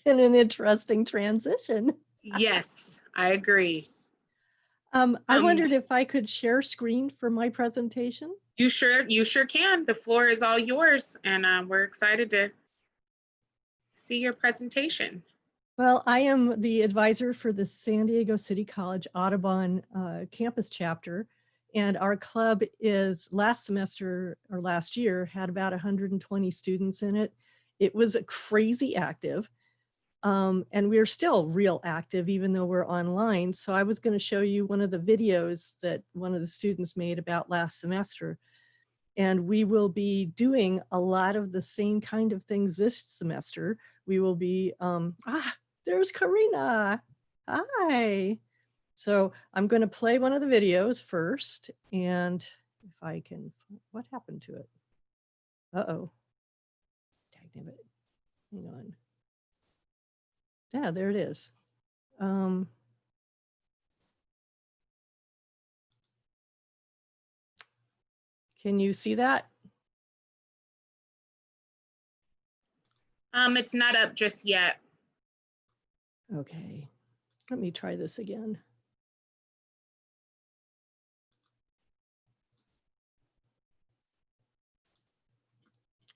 been an interesting transition. Yes, I agree. I wondered if I could share screen for my presentation. You sure can. The floor is all yours, and we're excited to see your presentation. Well, I am the advisor for the San Diego City College Audubon campus chapter, and our club is last year had about 120 students in it. It was crazy active. And we're still real active, even though we're online. So I was going to show you one of the videos that one of the students made about last semester. And we will be doing a lot of the same kind of things this semester. We will be, there's Karina. Hi. So I'm going to play one of the videos first. And if I can, what happened to it? Uh-oh. Dagnabbit. Hang on. Yeah, there it is. Can you see that? It's not up just yet. Okay, let me try this again.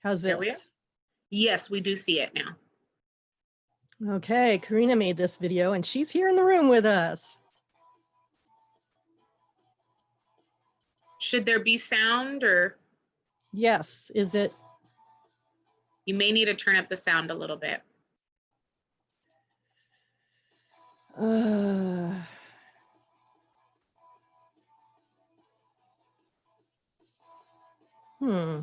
How's There we this? are. Yes, we do see it now. Okay, Karina made this video and she's here in the room with us. Should there be sound, or Yes, is it? you may need to turn up the sound a little bit? Hmm.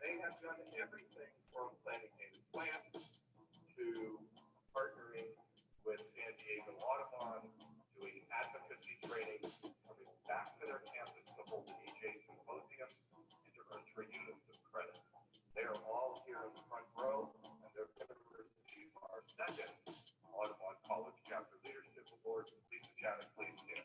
They have done everything from planning native plans to partnering with San Diego Audubon, doing advocacy training, coming back to their campus to hold the EJ symposiums, and to earn 3 units of credit. They are all here in the front row, and they're going to receive our second Audubon College Chapter Leadership Award. Lisa Chaddock, please stand.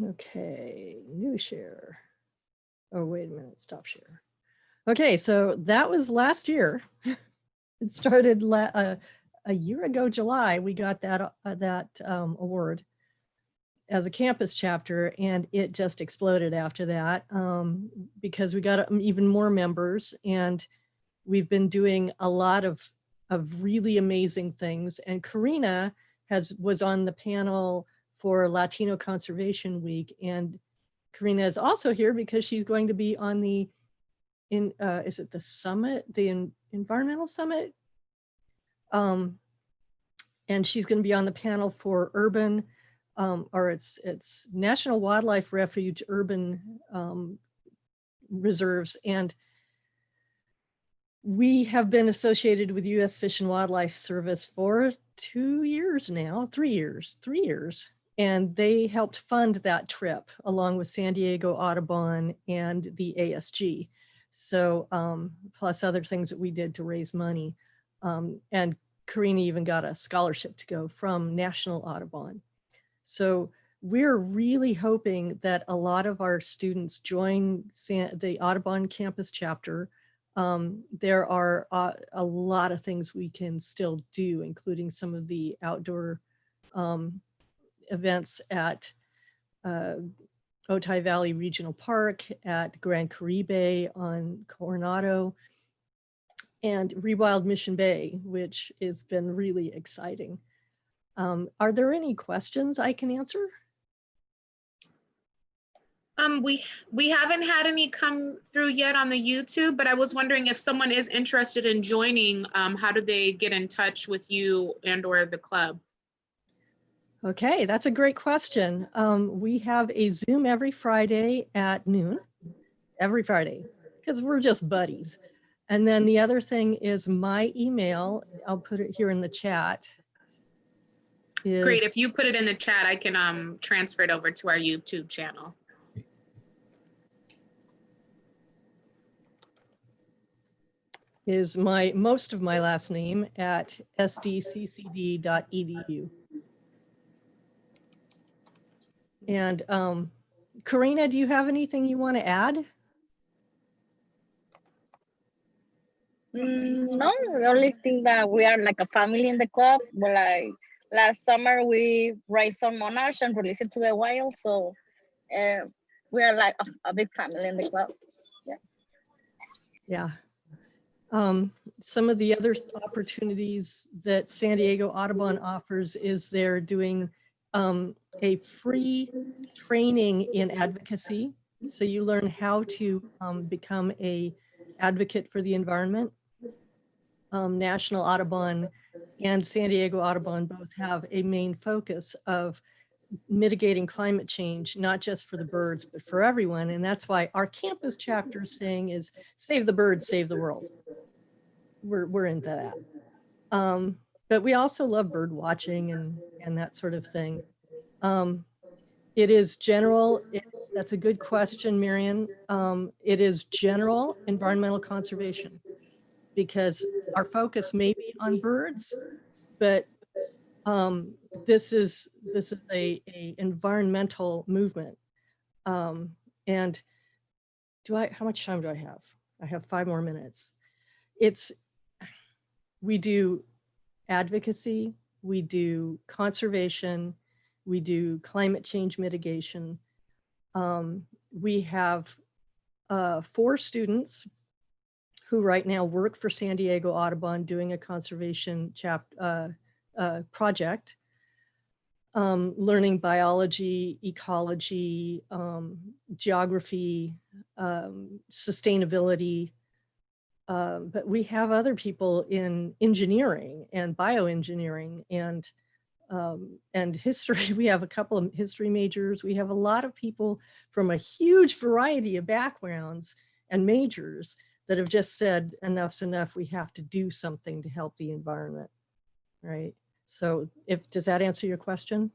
Okay, new share. Oh, wait a minute, stop share. Okay, so that was last year. It started a year ago, July, we got that award as a campus chapter, and it just exploded after that because we got even more members, and we've been doing a lot of really amazing things. And Karina was on the panel for Latino Conservation Week, and Karina is also here because she's going to be on the is it the summit, the environmental summit? And she's going to be on the panel for urban, or it's National Wildlife Refuge urban reserves. And we have been associated with U.S. Fish and Wildlife Service for 2 years now, 3 years, 3 years. And they helped fund that trip along with San Diego Audubon and the ASG. So plus other things that we did to raise money. And Karina even got a scholarship to go from National Audubon. So we're really hoping that a lot of our students join the Audubon campus chapter. There are a lot of things we can still do, including some of the outdoor events at Otay Valley Regional Park, at Grand Caribe on Coronado, and Rewild Mission Bay, which has been really exciting. Are there any questions I can answer? We haven't had any come through yet on the YouTube, but I was wondering if someone is interested in joining, how do they get in touch with you and or the club? Okay, that's a great question. We have a Zoom every Friday at noon, every Friday, because we're just buddies. And then the other thing is my email, I'll put it here in the chat. Great, if you put it in the chat, I can transfer it over to our YouTube channel. Is most of my last name at sdccd.edu. And Karina, do you have anything you want to add? No, the only thing that we are like a family in the club. But like last summer, we raised some monarchs and released it to the wild. So we are like a big family in the club. Yeah. Some of the other opportunities that San Diego Audubon offers is they're doing a free training in advocacy. So you learn how to become an advocate for the environment. National Audubon and San Diego Audubon both have a main focus of mitigating climate change, not just for the birds, but for everyone. And that's why our campus chapter saying is save the birds, save the world. We're into that. But we also love bird watching and that sort of thing. It is general, that's a good question, Marion. It is general environmental conservation because our focus may be on birds, but this is a environmental movement. And how much time do I have? I have 5 more minutes. We do advocacy, we do conservation, we do climate change mitigation. We have 4 students who right now work for San Diego Audubon doing a conservation project, learning biology, ecology, geography, sustainability. But we have other people in engineering and bioengineering and history. We have a couple of history majors. We have a lot of people from a huge variety of backgrounds and majors that have just said enough's enough. We have to do something to help the environment, right? So does that answer your question?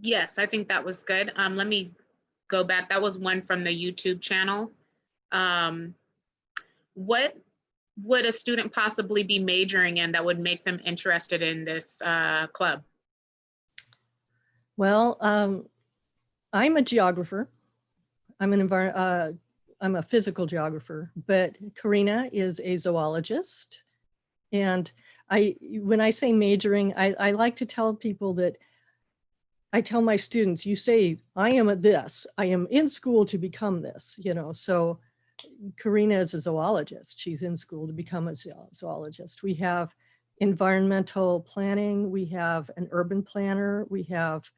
Yes, I think that was good. Let me go back. That was one from the YouTube channel. What would a student possibly be majoring in that would make them interested in this club? Well, I'm a geographer. I'm a physical geographer, but Karina is a zoologist. And when I say majoring, I like to tell people that I tell my students, you say, I am at this, I am in school to become this, so Karina is a zoologist. She's in school to become a zoologist. We have environmental planning. We have an urban planner. We have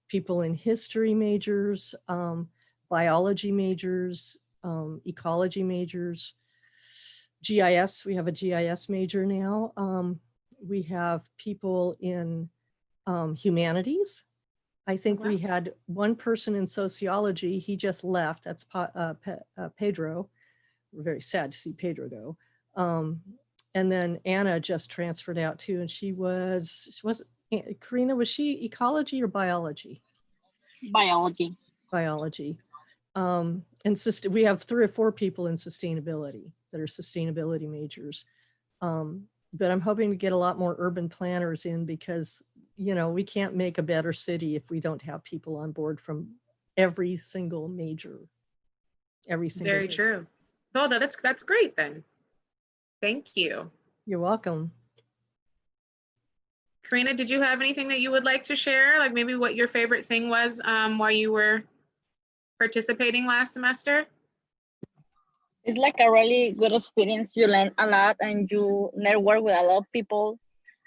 people in history majors, biology majors, ecology majors, GIS. We have a GIS major now. We have people in humanities. I think we had one person in sociology. He just left. That's Pedro. We're very sad to see Pedro go. And then Anna just transferred out too, and she was Karina, was she ecology or biology? Biology. Biology. And we have 3 or 4 people in sustainability that are sustainability majors. But I'm hoping to get a lot more urban planners in because, you know, we can't make a better city if we don't have people on board from every single major. Every single. Very true. Oh, that's great then. Thank you. You're welcome. Karina, did you have anything that you would like to share? Like maybe what your favorite thing was while you were participating last semester? It's like a really good experience. You learn a lot and you network with a lot of people.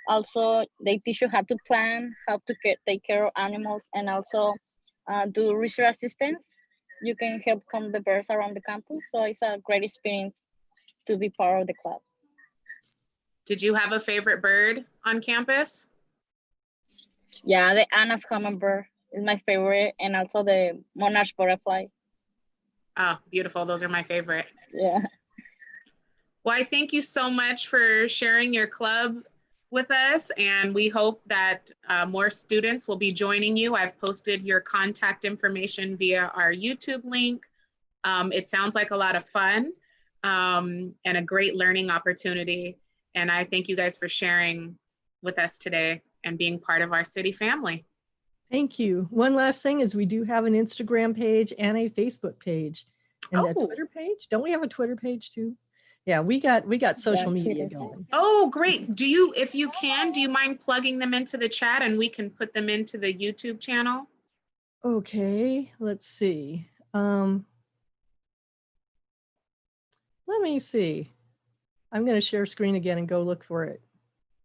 Also, they teach you how to plan, how to take care of animals, and also do research assistance. You can help calm the birds around the campus. So it's a great experience to be part of the club. Did you have a favorite bird on campus? Yeah, the Anna's hummingbird is my favorite, and also the monarch butterfly. Oh, beautiful. Those are my favorite. Yeah. Well, I thank you so much for sharing your club with us, and we hope that more students will be joining you. I've posted your contact information via our YouTube link. It sounds like a lot of fun and a great learning opportunity. And I thank you guys for sharing with us today and being part of our city family. Thank you. One last thing is we do have an Instagram page and a Facebook page and a Twitter page. Don't we have a Twitter page too? Yeah, we got social media going. Oh, great. Do you, if you can, do you mind plugging them into the chat and we can put them into the YouTube channel? Okay, let's see. Let me see. I'm going to share screen again and go look for it.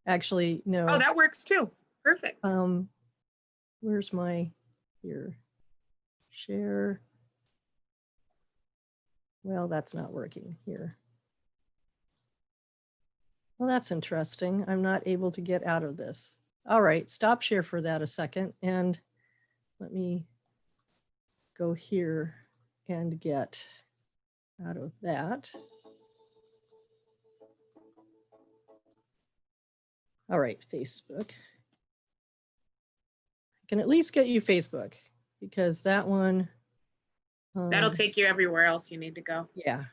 Actually, no. Oh, that works too. Perfect. Where's my here? Share. Well, that's not working here. Well, that's interesting. I'm not able to get out of this. All right, stop share for that a second. And let me go here and get out of that. All right, Facebook. I can at least get you Facebook because that one. That'll take you everywhere else you need to go. Yeah.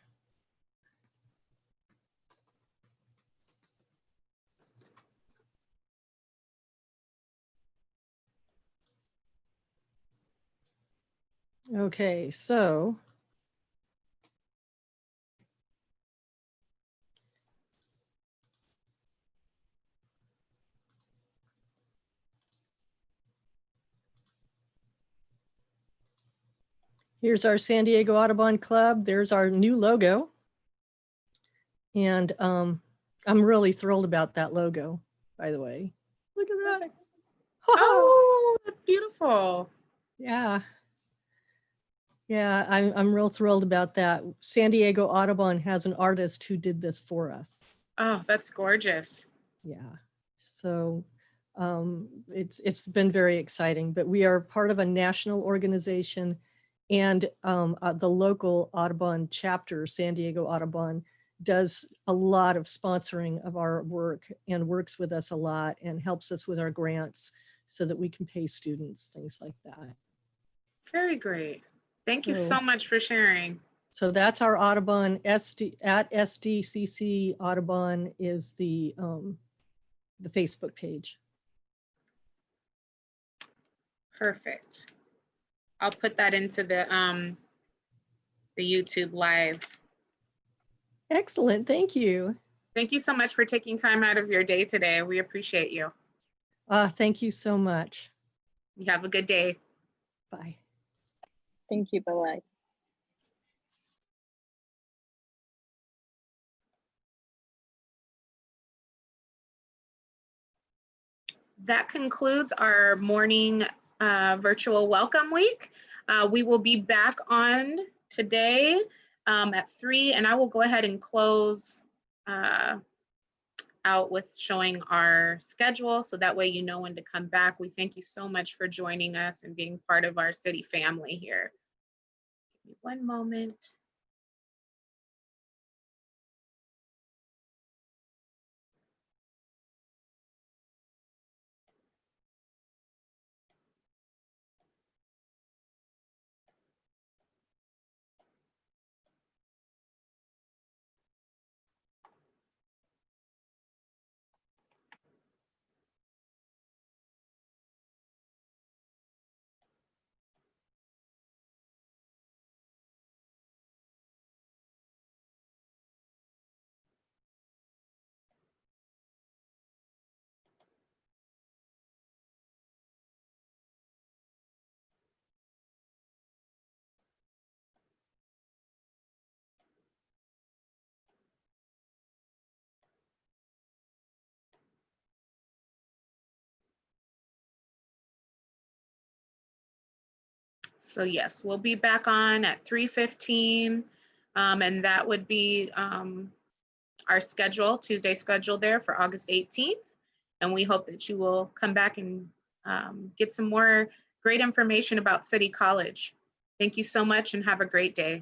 Okay, so here's our San Diego Audubon Club. There's our new logo. And I'm really thrilled about that logo, by the way. Look at that. Oh, that's beautiful. Yeah. Yeah, I'm real thrilled about that. San Diego Audubon has an artist who did this for us. Oh, that's gorgeous. Yeah. So it's been very exciting, but we are part of a national organization, and the local Audubon chapter, San Diego Audubon, does a lot of sponsoring of our work and works with us a lot and helps us with our grants so that we can pay students, things like that. Very great. Thank you so much for sharing. So that's our Audubon at SDCC Audubon is the Facebook page. Perfect. I'll put that into the YouTube live. Excellent. Thank you. Thank you so much for taking time out of your day today. We appreciate you. Thank you so much. You have a good day. Bye. Thank you. Bye-bye. That concludes our morning virtual welcome week. We will be back on today at 3, and I will go ahead and close out with showing our schedule, so that way you know when to come back. We thank you so much for joining us and being part of our city family here. Give me one moment. So yes, we'll be back on at 3:15, and that would be our schedule, Tuesday schedule there for August 18th. And we hope that you will come back and get some more great information about City College. Thank you so much and have a great day.